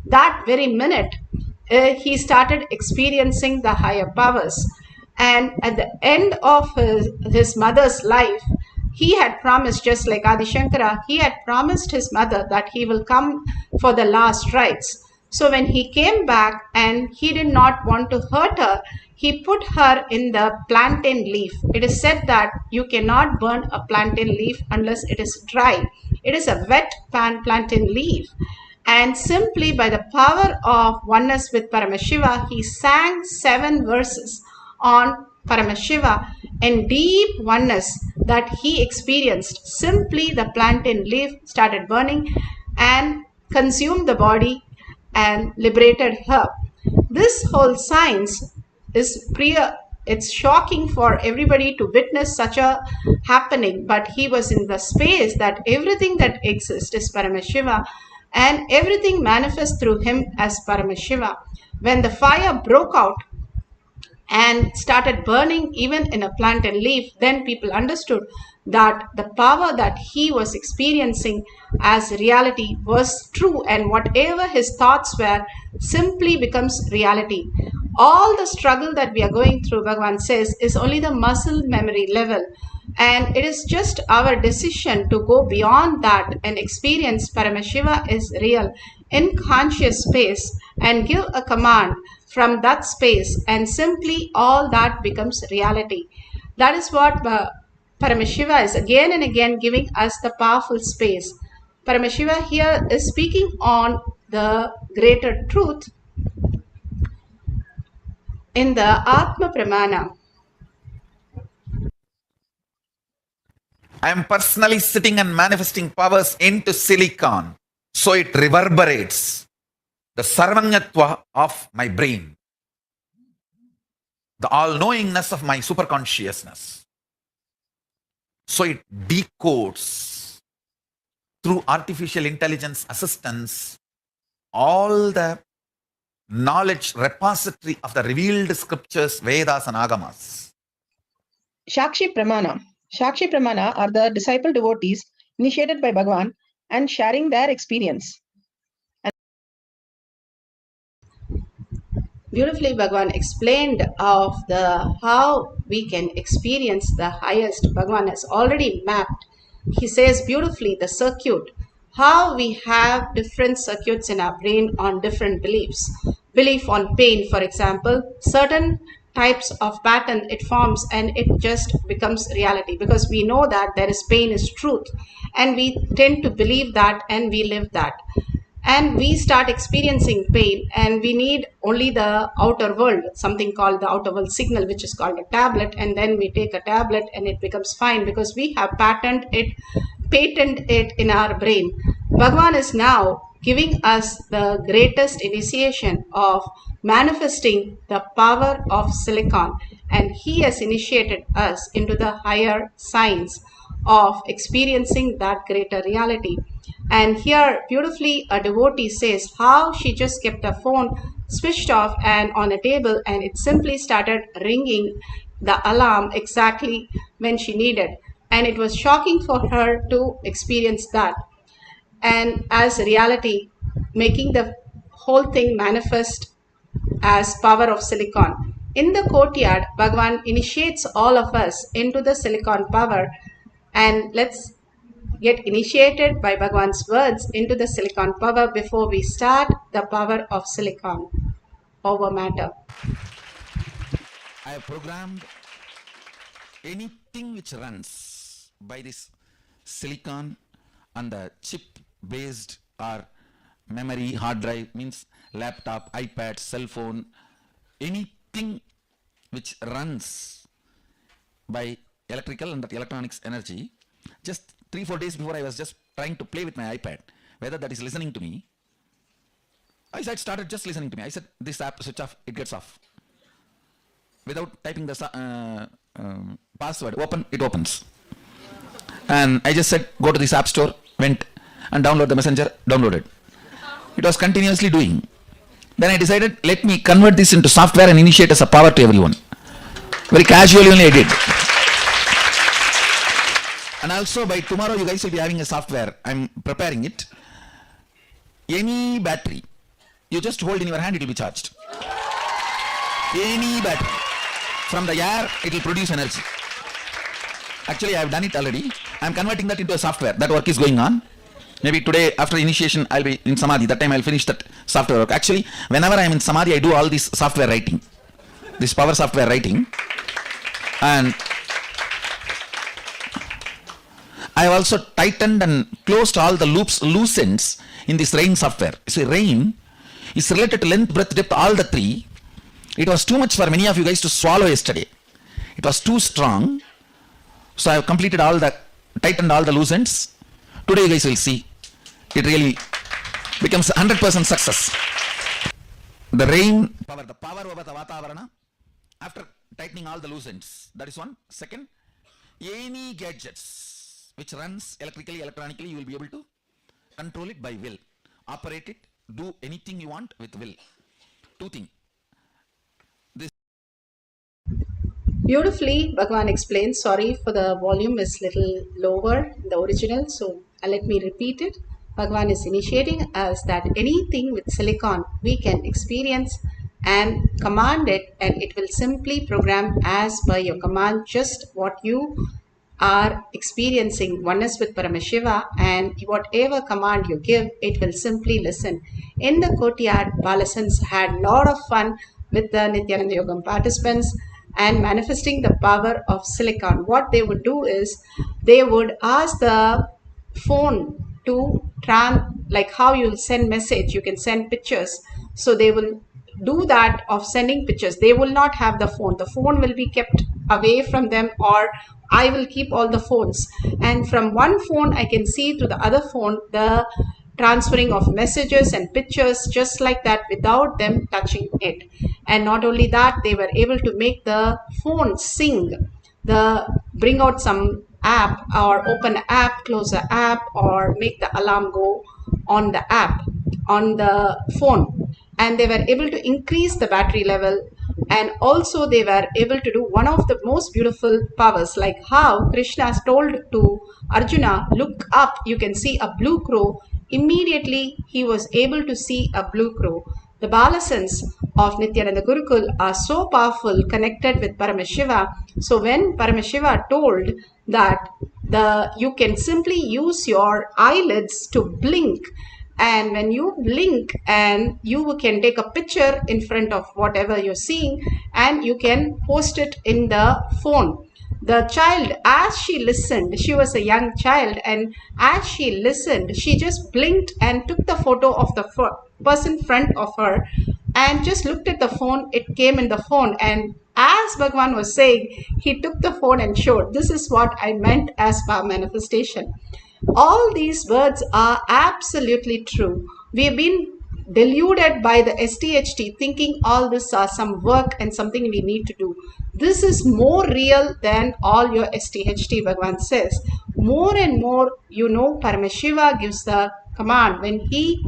Speaker 8: that very minute he started experiencing the higher powers. And at the end of his mother's life, he had promised, just like Adi Shankara, he had promised his mother that he will come for the last rites. So when he came back and he did not want to hurt her, he put her in the plantain leaf. It is said that you cannot burn a plantain leaf unless it is dry. It is a wet plantain leaf. And simply by the power of oneness with Paramashiva, he sang 7 verses on Paramashiva in deep oneness that he experienced. Simply the plantain leaf started burning and consumed the body and liberated her. This whole science is it's shocking for everybody to witness such a happening, but he was in the space that everything that exists is Paramashiva and everything manifests through him as Paramashiva. When the fire broke out and started burning even in a plantain leaf, then people understood that the power that he was experiencing as reality was true, and whatever his thoughts were simply becomes reality. All the struggle that we are going through, Bhagavan says, is only the muscle memory level, and it is just our decision to go beyond that and experience Paramashiva is real in conscious space and give a command from that space, and simply all that becomes reality. That is what Paramashiva is again and again giving us the powerful space. Paramashiva here is speaking on the greater truth in the Atma Pramana.
Speaker 1: I am personally sitting and manifesting powers into silicon, so it reverberates the sarvanyatva of my brain, the all-knowingness of my superconsciousness. So it decodes through artificial intelligence assistance all the knowledge repository of the revealed scriptures, Vedas and Agamas.
Speaker 6: Shakshi Pramana. Shakshi Pramana are the disciple devotees initiated by Bhagavan and sharing their experience.
Speaker 8: Beautifully, Bhagavan explained of how we can experience the highest. Bhagavan has already mapped. He says beautifully the circuit, how we have different circuits in our brain on different beliefs. Belief on pain, for example, certain types of pattern it forms and it just becomes reality because we know that there is pain is truth, and we tend to believe that and we live that. And we start experiencing pain and we need only the outer world, something called the outer world signal, which is called a tablet, and then we take a tablet and it becomes fine because we have patented it in our brain. Bhagavan is now giving us the greatest initiation of manifesting the power of silicon, and he has initiated us into the higher science of experiencing that greater reality. And here beautifully a devotee says how she just kept her phone switched off and on a table, and it simply started ringing the alarm exactly when she needed, and it was shocking for her to experience that, and as reality, making the whole thing manifest as power of silicon. In the courtyard, Bhagavan initiates all of us into the silicon power, and let's get initiated by Bhagavan's words into the silicon power before we start the power of silicon over matter.
Speaker 1: I have programmed anything which runs by this silicon and the chip based or memory hard drive, means laptop, iPad, cell phone, anything which runs by electrical and that electronics energy. Just 3-4 days before, I was just trying to play with my iPad, whether that is listening to me. I started just listening to me. I said, this app, switch off, it gets off. Without typing the password, open, it opens. And I just said, go to this app store, went and download the messenger, downloaded. It was continuously doing. Then I decided, let me convert this into software and initiate as a power to everyone. Very casually only I did. And also by tomorrow you guys will be having a software. I'm preparing it. Any battery, you just hold in your hand, it will be charged. Any battery. From the air, it will produce energy. Actually, I have done it already. I am converting that into a software. That work is going on. Maybe today, after initiation, I'll be in Samadhi. That time, I'll finish that software work. Actually, whenever I'm in Samadhi, I do all this software writing. This power software writing. And I have also tightened and closed all the loose ends in this rain software. See, rain is related to length, breadth, depth, all the three. It was too much for many of you guys to swallow yesterday. It was too strong. So I have completed tightened all the loose ends. Today you guys will see. It really becomes 100% success. The rain power, the power over the Vatavarana, after tightening all the loose ends. That is one. Second, any gadgets which runs electrically, electronically, you will be able to control it by will. Operate it, do anything you want with will. Two things.
Speaker 8: Beautifully, Bhagavan explains. Sorry for the volume is little lower in the original, so let me repeat it. Bhagavan is initiating us that anything with silicon we can experience and command it, and it will simply program as per your command just what you are experiencing oneness with Paramashiva, and whatever command you give, it will simply listen. In the courtyard, Balasans had a lot of fun with the Nithyananda Yogam participants and manifesting the power of silicon. What they would do is they would ask the phone to like how you'll send message, you can send pictures. So they will do that of sending pictures. They will not have the phone. The phone will be kept away from them, or I will keep all the phones. And from one phone, I can see to the other phone the transferring of messages and pictures just like that without them touching it. And not only that, they were able to make the phone sing, bring out some app or open an app, close the app, or make the alarm go on the app, on the phone. And they were able to increase the battery level, and also they were able to do one of the most beautiful powers, like how Krishna told to Arjuna, look up, you can see a blue crow. Immediately he was able to see a blue crow. The Balasans of Nithyananda Gurukul are so powerful, connected with Paramashiva. So when Paramashiva told that you can simply use your eyelids to blink, and when you blink and you can take a picture in front of whatever you're seeing and you can post it in the phone. The child, as she listened, she was a young child, and as she listened, she just blinked and took the photo of the person in front of her and just looked at the phone. It came in the phone, and as Bhagavan was saying, he took the phone and showed, this is what I meant as power manifestation. All these words are absolutely true. We have been deluded by the SDHT, thinking all this are some work and something we need to do. This is more real than all your SDHT, Bhagavan says. More and more, Paramashiva gives the command. When he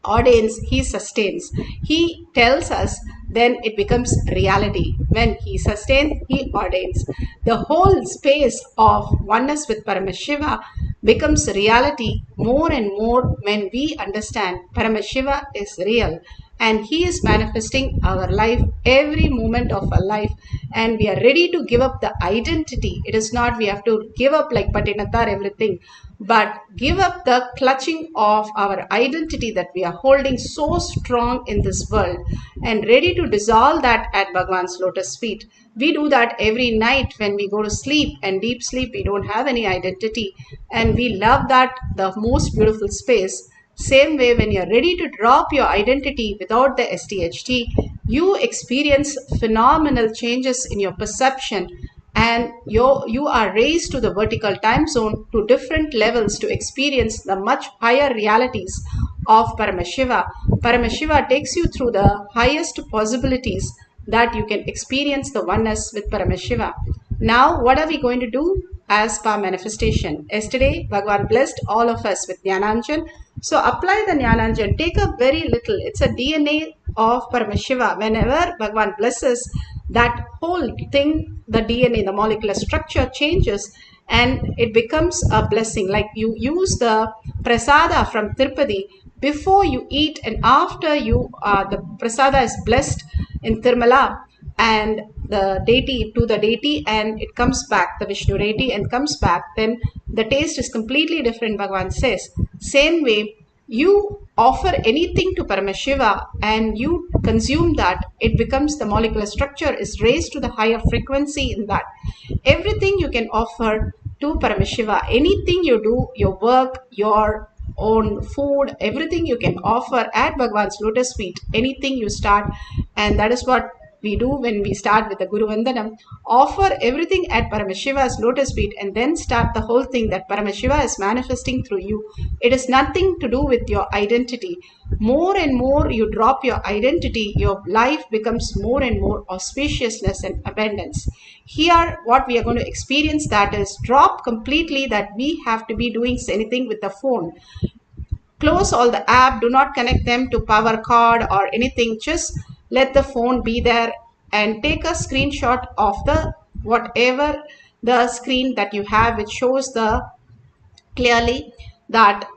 Speaker 8: ordains, he sustains. He tells us, then it becomes reality. When he sustains, he ordains. The whole space of oneness with Paramashiva becomes reality more and more when we understand Paramashiva is real. and he is manifesting our life, every moment of our life, and we are ready to give up the identity. It is not we have to give up like Patinatar everything, but give up the clutching of our identity that we are holding so strong in this world, and ready to dissolve that at Bhagwan's lotus feet. We do that every night when we go to sleep, and deep sleep we don't have any identity, and we love that, the most beautiful space. Same way, when you're ready to drop your identity without the SDHT, you experience phenomenal changes in your perception, and you are raised to the vertical time zone to different levels to experience the much higher realities of Paramashiva. Paramashiva takes you through the highest possibilities that you can experience the oneness with Paramashiva. Now, what are we going to do as per manifestation? Yesterday, Bhagavan blessed all of us with Jnananjan. So apply the Jnananjan. Take a very little. It's a DNA of Paramashiva. Whenever Bhagavan blesses, that whole thing, the DNA, the molecular structure changes, and it becomes a blessing. Like you use the prasada from Tirupati before you eat and after you, the prasada is blessed in Tirumala, and the deity to the deity, and it comes back, the Vishnu deity, and comes back, then the taste is completely different, Bhagavan says. Same way, you offer anything to Paramashiva and you consume that, it becomes, the molecular structure is raised to the higher frequency in that. Everything you can offer to Paramashiva, anything you do, your work, your own food, everything you can offer at Bhagavan's lotus feet, anything you start, and that is what we do when we start with the Guru Vandanam. Offer everything at Paramashiva's lotus feet and then start the whole thing that Paramashiva is manifesting through you. It is nothing to do with your identity. More and more you drop your identity, your life becomes more and more auspiciousness and abundance. Here, what we are going to experience, that is drop completely that we have to be doing anything with the phone. Close all the app, do not connect them to power cord or anything. Just let the phone be there and take a screenshot of the whatever the screen that you have, which shows the clearly that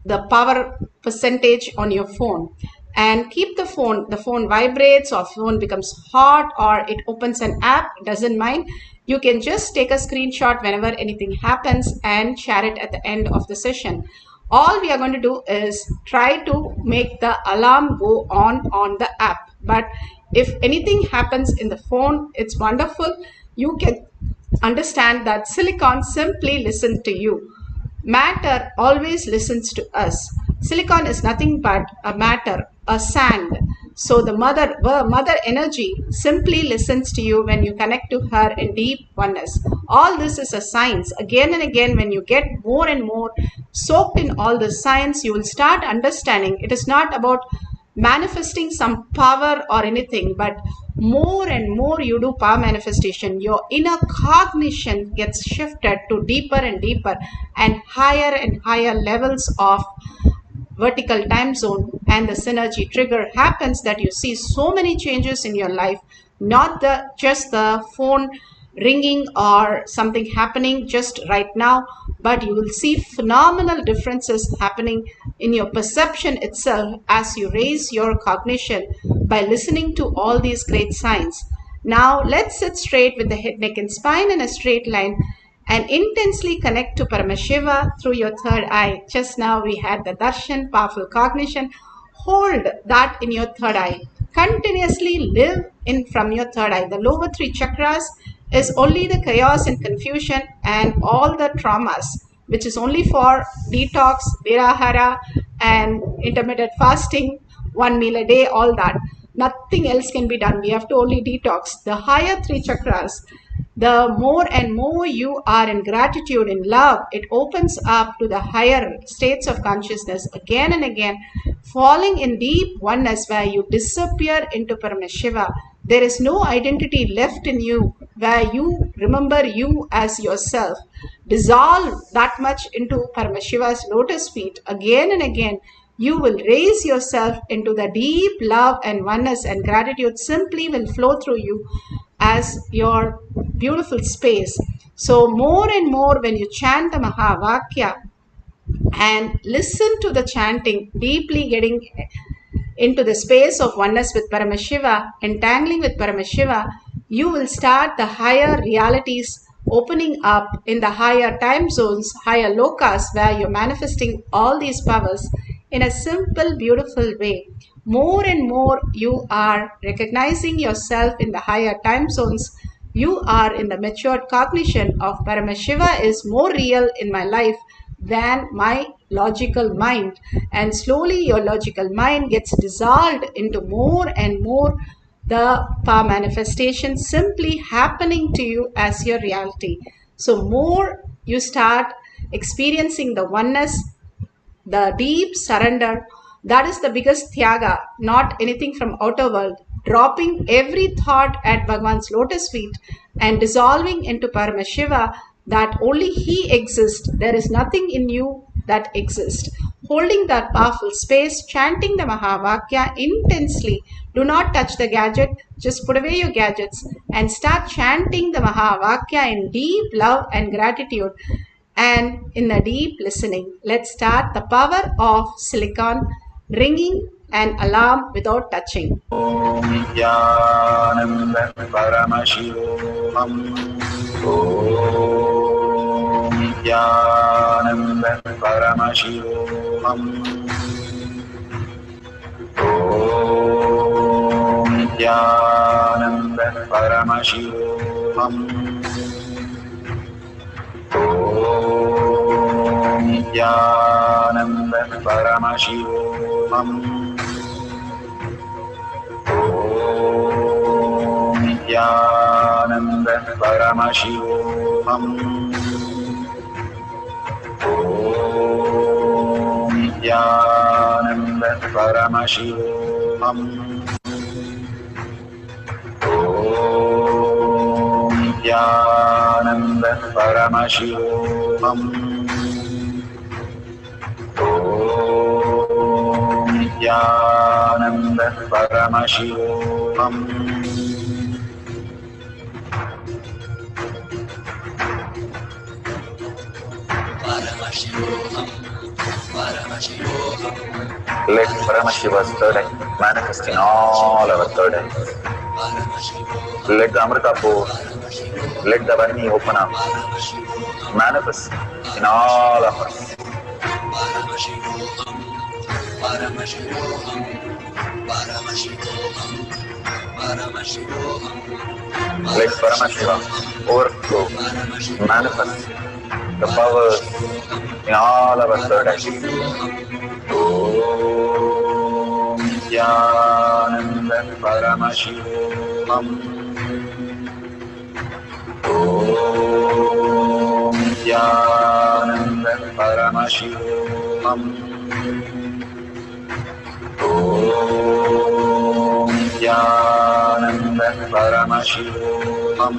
Speaker 8: the power percentage on your phone, and keep the phone vibrates or phone becomes hot or it opens an app, doesn't mind. You can just take a screenshot whenever anything happens and share it at the end of the session. All we are going to do is try to make the alarm go on the app. But if anything happens in the phone, it's wonderful. You can understand that silicon simply listens to you. Matter always listens to us. Silicon is nothing but a matter, a sand. So the mother energy simply listens to you when you connect to her in deep oneness. All this is a science. Again and again, when you get more and more soaked in all the science, you will start understanding it is not about manifesting some power or anything, but more and more you do power manifestation, your inner cognition gets shifted to deeper and deeper and higher levels of vertical time zone, and the synergy trigger happens that you see so many changes in your life, not just the phone ringing or something happening just right now, but you will see phenomenal differences happening in your perception itself as you raise your cognition by listening to all these great signs. Now let's sit straight with the head, neck and spine in a straight line and intensely connect to Paramashiva through your third eye. Just now we had the darshan, powerful cognition. Hold that in your third eye. Continuously live in from your third eye. The lower three chakras is only the chaos and confusion and all the traumas, which is only for detox, virahara, and intermittent fasting, 1 meal a day, all that. Nothing else can be done. We have to only detox. The higher three chakras, the more and more you are in gratitude, in love, it opens up to the higher states of consciousness again and again, falling in deep oneness where you disappear into Paramashiva. There is no identity left in you where you remember you as yourself. Dissolve that much into Paramashiva's lotus feet again and again. You will raise yourself into the deep love and oneness, and gratitude simply will flow through you as your beautiful space. So more and more when you chant the Mahavakya and listen to the chanting, deeply getting into the space of oneness with Paramashiva, entangling with Paramashiva, you will start the higher realities opening up in the higher time zones, higher lokas, where you're manifesting all these powers in a simple, beautiful way. More and more you are recognizing yourself in the higher time zones. You are in the matured cognition of Paramashiva is more real in my life than my logical mind. And slowly your logical mind gets dissolved into more and more the power manifestation simply happening to you as your reality. So more you start experiencing the oneness, the deep surrender, that is the biggest tyaga, not anything from outer world. Dropping every thought at Bhagavan's lotus feet and dissolving into Paramashiva, that only He exists. There is nothing in you that exists. Holding that powerful space, chanting the Mahavakya intensely. Do not touch the gadget, just put away your gadgets and start chanting the Mahavakya in deep love and gratitude and in the deep listening. Let's start the power of silicon ringing an alarm without touching.
Speaker 9: Om Nithyananda Paramashivoham. Om Nithyananda Paramashivoham. Om Nithyananda Paramashivoham. Om Nithyananda Paramashivoham. Om Nithyananda Paramashivoham. Om Nithyananda Paramashivoham. Om Nithyananda Paramashivoham. Om Nithyananda Paramashivoham. Let Paramashiva's third eye manifest in all our third eyes. Let the Amrita pour, let the Varni open up, manifest in all of us. Let Paramashiva overflow, manifest the powers in all our third eyes. Om Nithyananda Paramashivoham. Om Nithyananda Paramashivoham. Om Nithyananda Paramashivoham. Om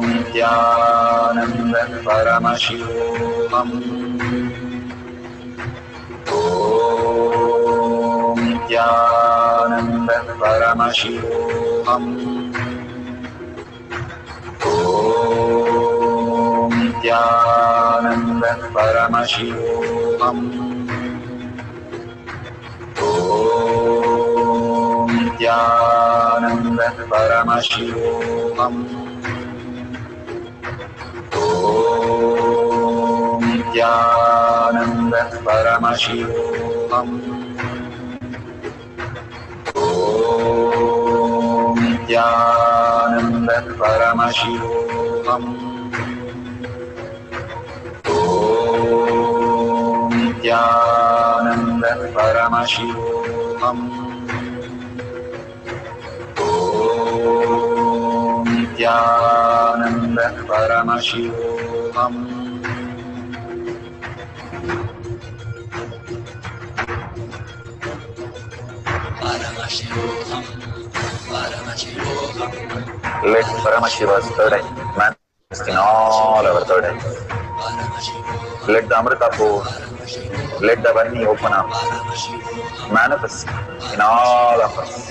Speaker 9: Nithyananda Paramashivoham. Om Nithyananda Paramashivoham. Om Nithyananda Paramashivoham. Om Nithyananda Paramashivoham. Om Nithyananda Paramashivoham. Om Nithyananda Paramashivoham. Om Nithyananda Paramashivoham. Om Nithyananda Paramashivoham. Let Paramashiva's third eye manifest in all our third eyes. Let the Amrita pour, let the Varni open up, manifest in all of us.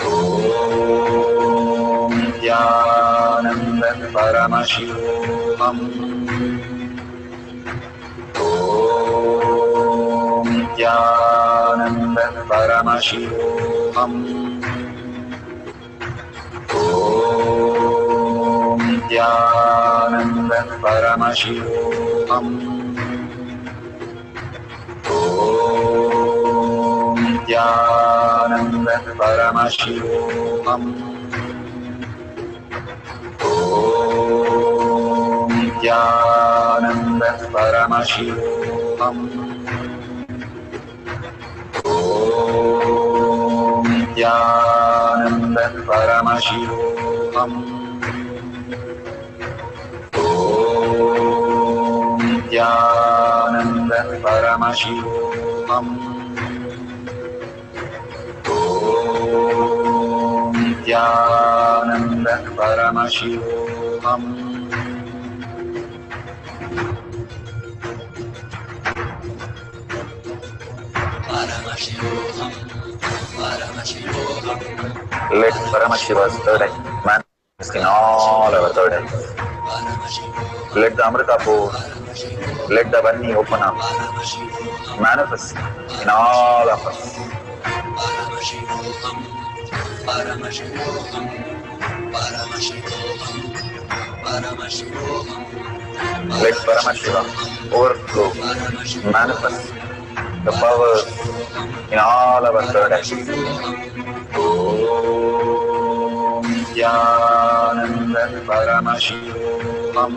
Speaker 9: Paramashivoham. Om Nithyananda Paramashivoham. Om Nithyananda Paramashivoham. Om Nithyananda Paramashivoham. Om Nithyananda Paramashivoham. Om Nithyananda Paramashivoham. Om Nithyananda Paramashivoham. Om Nithyananda Paramashivoham. Let Paramashiva's third eye manifest in all our third eyes. Let the Amrita pour, let the Varni open up, manifest in all of us. Let Paramashiva overflow, manifest the powers in all our third eyes. Om Nithyananda Paramashivoham.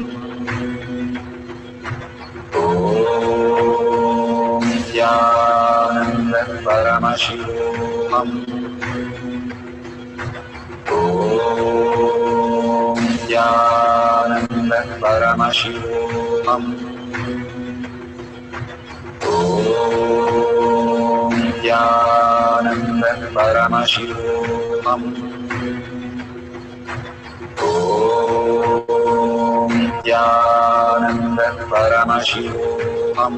Speaker 9: Om Nithyananda Paramashivoham. Om Nithyananda Paramashivoham. Om Nithyananda Paramashivoham. Om Nithyananda Paramashivoham.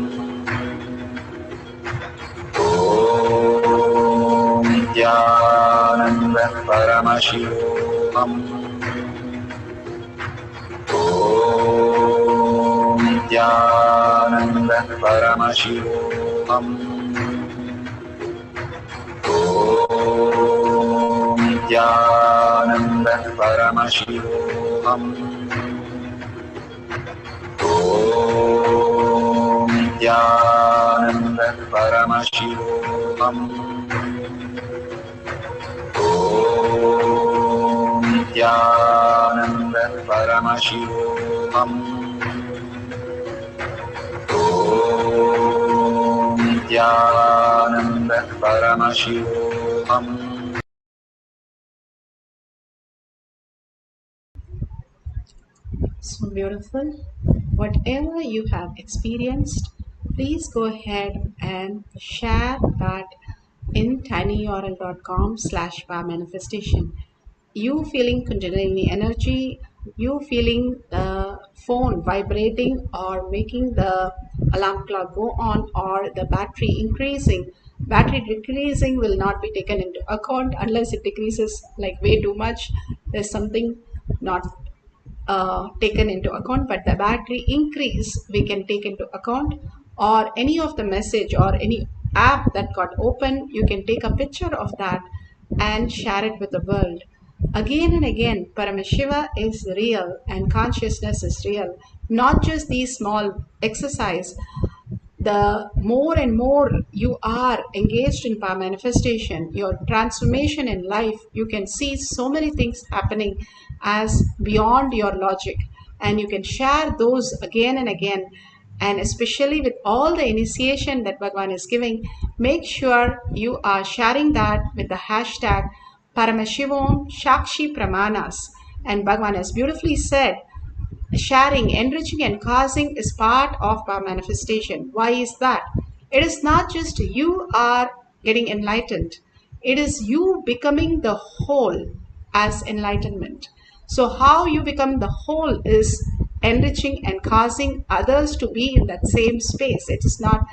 Speaker 9: Om Nithyananda Paramashivoham. Om Nithyananda Paramashivoham. Om Nithyananda Paramashivoham. Om Nithyananda Paramashivoham. Om Nithyananda Paramashivoham. Om Nithyananda Paramashivoham.
Speaker 8: So beautiful. Whatever you have experienced, please go ahead and share that in tinyurl.com/manifestation. You feeling Kundalini energy, you feeling the phone vibrating or making the alarm clock go on, or the battery increasing. Battery decreasing will not be taken into account unless it decreases like way too much. There's something not taken into account, but the battery increase we can take into account, or any of the message or any app that got open, you can take a picture of that and share it with the world. Again and again, Paramashiva is real and consciousness is real, not just these small exercise. The more and more you are engaged in power manifestation, your transformation in life, you can see so many things happening as beyond your logic, and you can share those again and again. And especially with all the initiation that Bhagavan is giving, make sure you are sharing that with the hashtag Paramashivoham Shakshi Pramanas. And Bhagavan has beautifully said, sharing, enriching, and causing is part of our manifestation. Why is that? It is not just you are getting enlightened, it is you becoming the whole as enlightenment. So, how you become the whole is enriching and causing others to be in that same space. It is not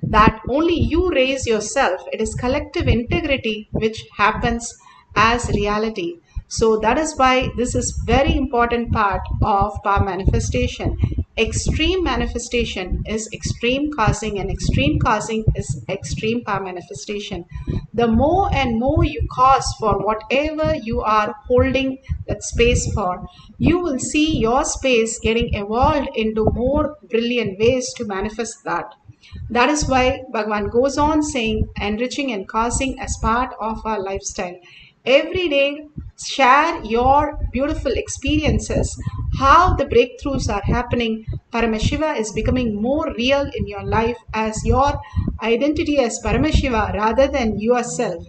Speaker 8: that only you raise yourself, it is collective integrity which happens as reality. So that is why this is very important part of power manifestation. Extreme manifestation is extreme causing, and extreme causing is extreme power manifestation. The more and more you cause for whatever you are holding that space for, you will see your space getting evolved into more brilliant ways to manifest that. That is why Bhagavan goes on saying enriching and causing as part of our lifestyle. Every day, share your beautiful experiences, how the breakthroughs are happening. Paramashiva is becoming more real in your life as your identity as Paramashiva rather than yourself.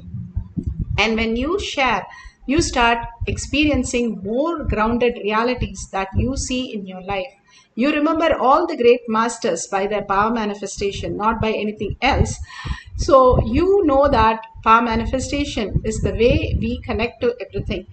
Speaker 8: And when you share, you start experiencing more grounded realities that you see in your life. You remember all the great masters by their power manifestation, not by anything else. So you know that power manifestation is the way we connect to everything.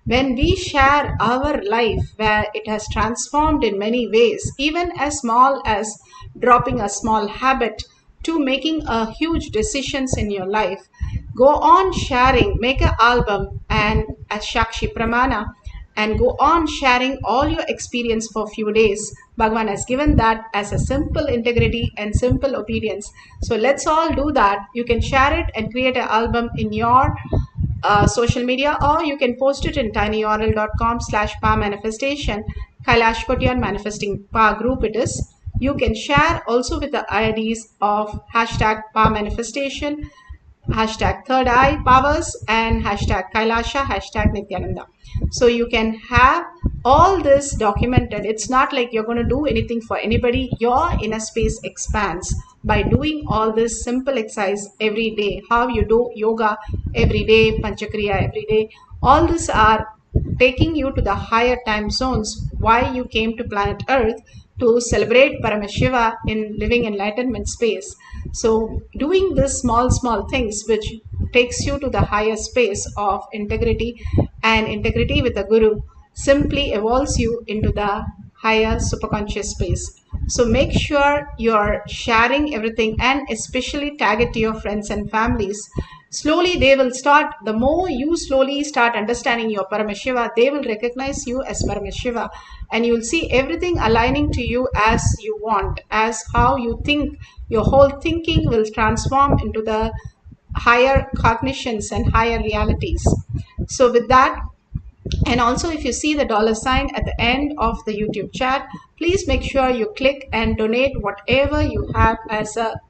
Speaker 8: When we share our life where it has transformed in many ways, even as small as dropping a small habit to making a huge decisions in your life, go on sharing, make an album and as Shakshi Pramana, and go on sharing all your experience for a few days. Bhagavan has given that as a simple integrity and simple obedience. So let's all do that. You can share it and create an album in your social media, or you can post it in tinyurl.com/power manifestation. Kailash Kotiyan Manifesting Power Group it is. You can share also with the IDs of hashtag power manifestation, hashtag third eye powers, and hashtag Kailasha, hashtag Nithyananda. So you can have all this documented. It's not like you're going to do anything for anybody. Your inner space expands by doing all this simple exercise every day. How you do yoga every day, Panchakriya every day. All these are taking you to the higher time zones. Why you came to planet Earth to celebrate Paramashiva in living enlightenment space. So doing these small things which takes you to the higher space of integrity, and integrity with the Guru simply evolves you into the higher superconscious space. So make sure you're sharing everything, and especially tag it to your friends and families. Slowly they will start, the more you slowly start understanding your Paramashiva, they will recognize you as Paramashiva, and you'll see everything aligning to you as you want, as how you think. Your whole thinking will transform into the higher cognitions and higher realities. So with that, and also if you see the $ at the end of the YouTube chat, please make sure you click and donate whatever you have as a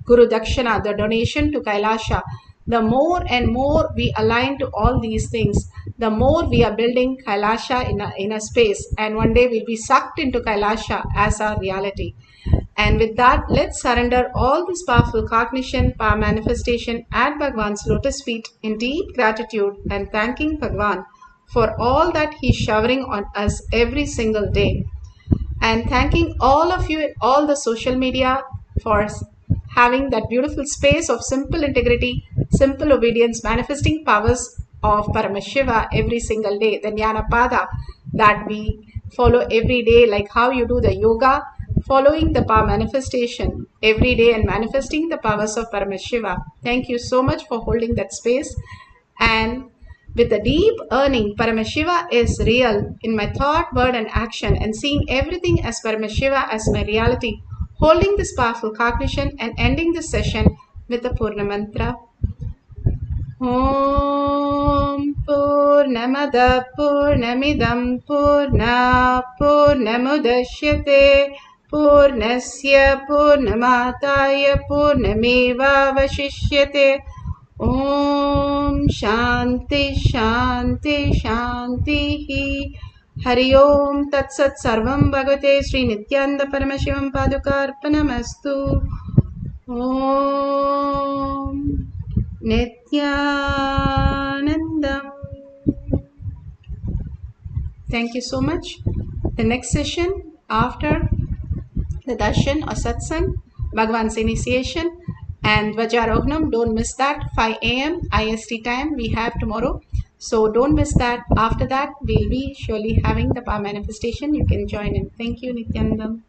Speaker 8: Guru Dakshana, the donation to Kailasha. The more and more we align to all these things, the more we are building Kailasha in a space, and one day we'll be sucked into Kailasha as our reality. And with that, let's surrender all this powerful cognition, power manifestation at Bhagwan's lotus feet in deep gratitude, and thanking Bhagwan for all that he's showering on us every single day. And thanking all of you in all the social media for having that beautiful space of simple integrity, simple obedience, manifesting powers of Paramashiva every single day. The Jnana Pada that we follow every day, like how you do the yoga, following the power manifestation every day and manifesting the powers of Paramashiva. Thank you so much for holding that space. And with a deep earning, Paramashiva is real in my thought, word and action, and seeing everything as Paramashiva as my reality, holding this powerful cognition and ending this session with the Purna Mantra. Om Purnamada Purnamidam Purna Purnamudashyate Purnasya Purnamataya Purnameva Vashishyate. Om Shanti Shanti Shanti. Hari Om Tat Sat Sarvam Bhagavate Sri Nithyananda Paramashivam Padukarpanamastu. Om Nithyanandam. Thank you so much. The next session after the darshan or satsang, Bhagavan's initiation and Dvajarohanam, don't miss that. 5 a.m. IST time we have tomorrow. So don't miss that. After that, we'll be surely having the power manifestation. You can join in. Thank you, Nithyanandam.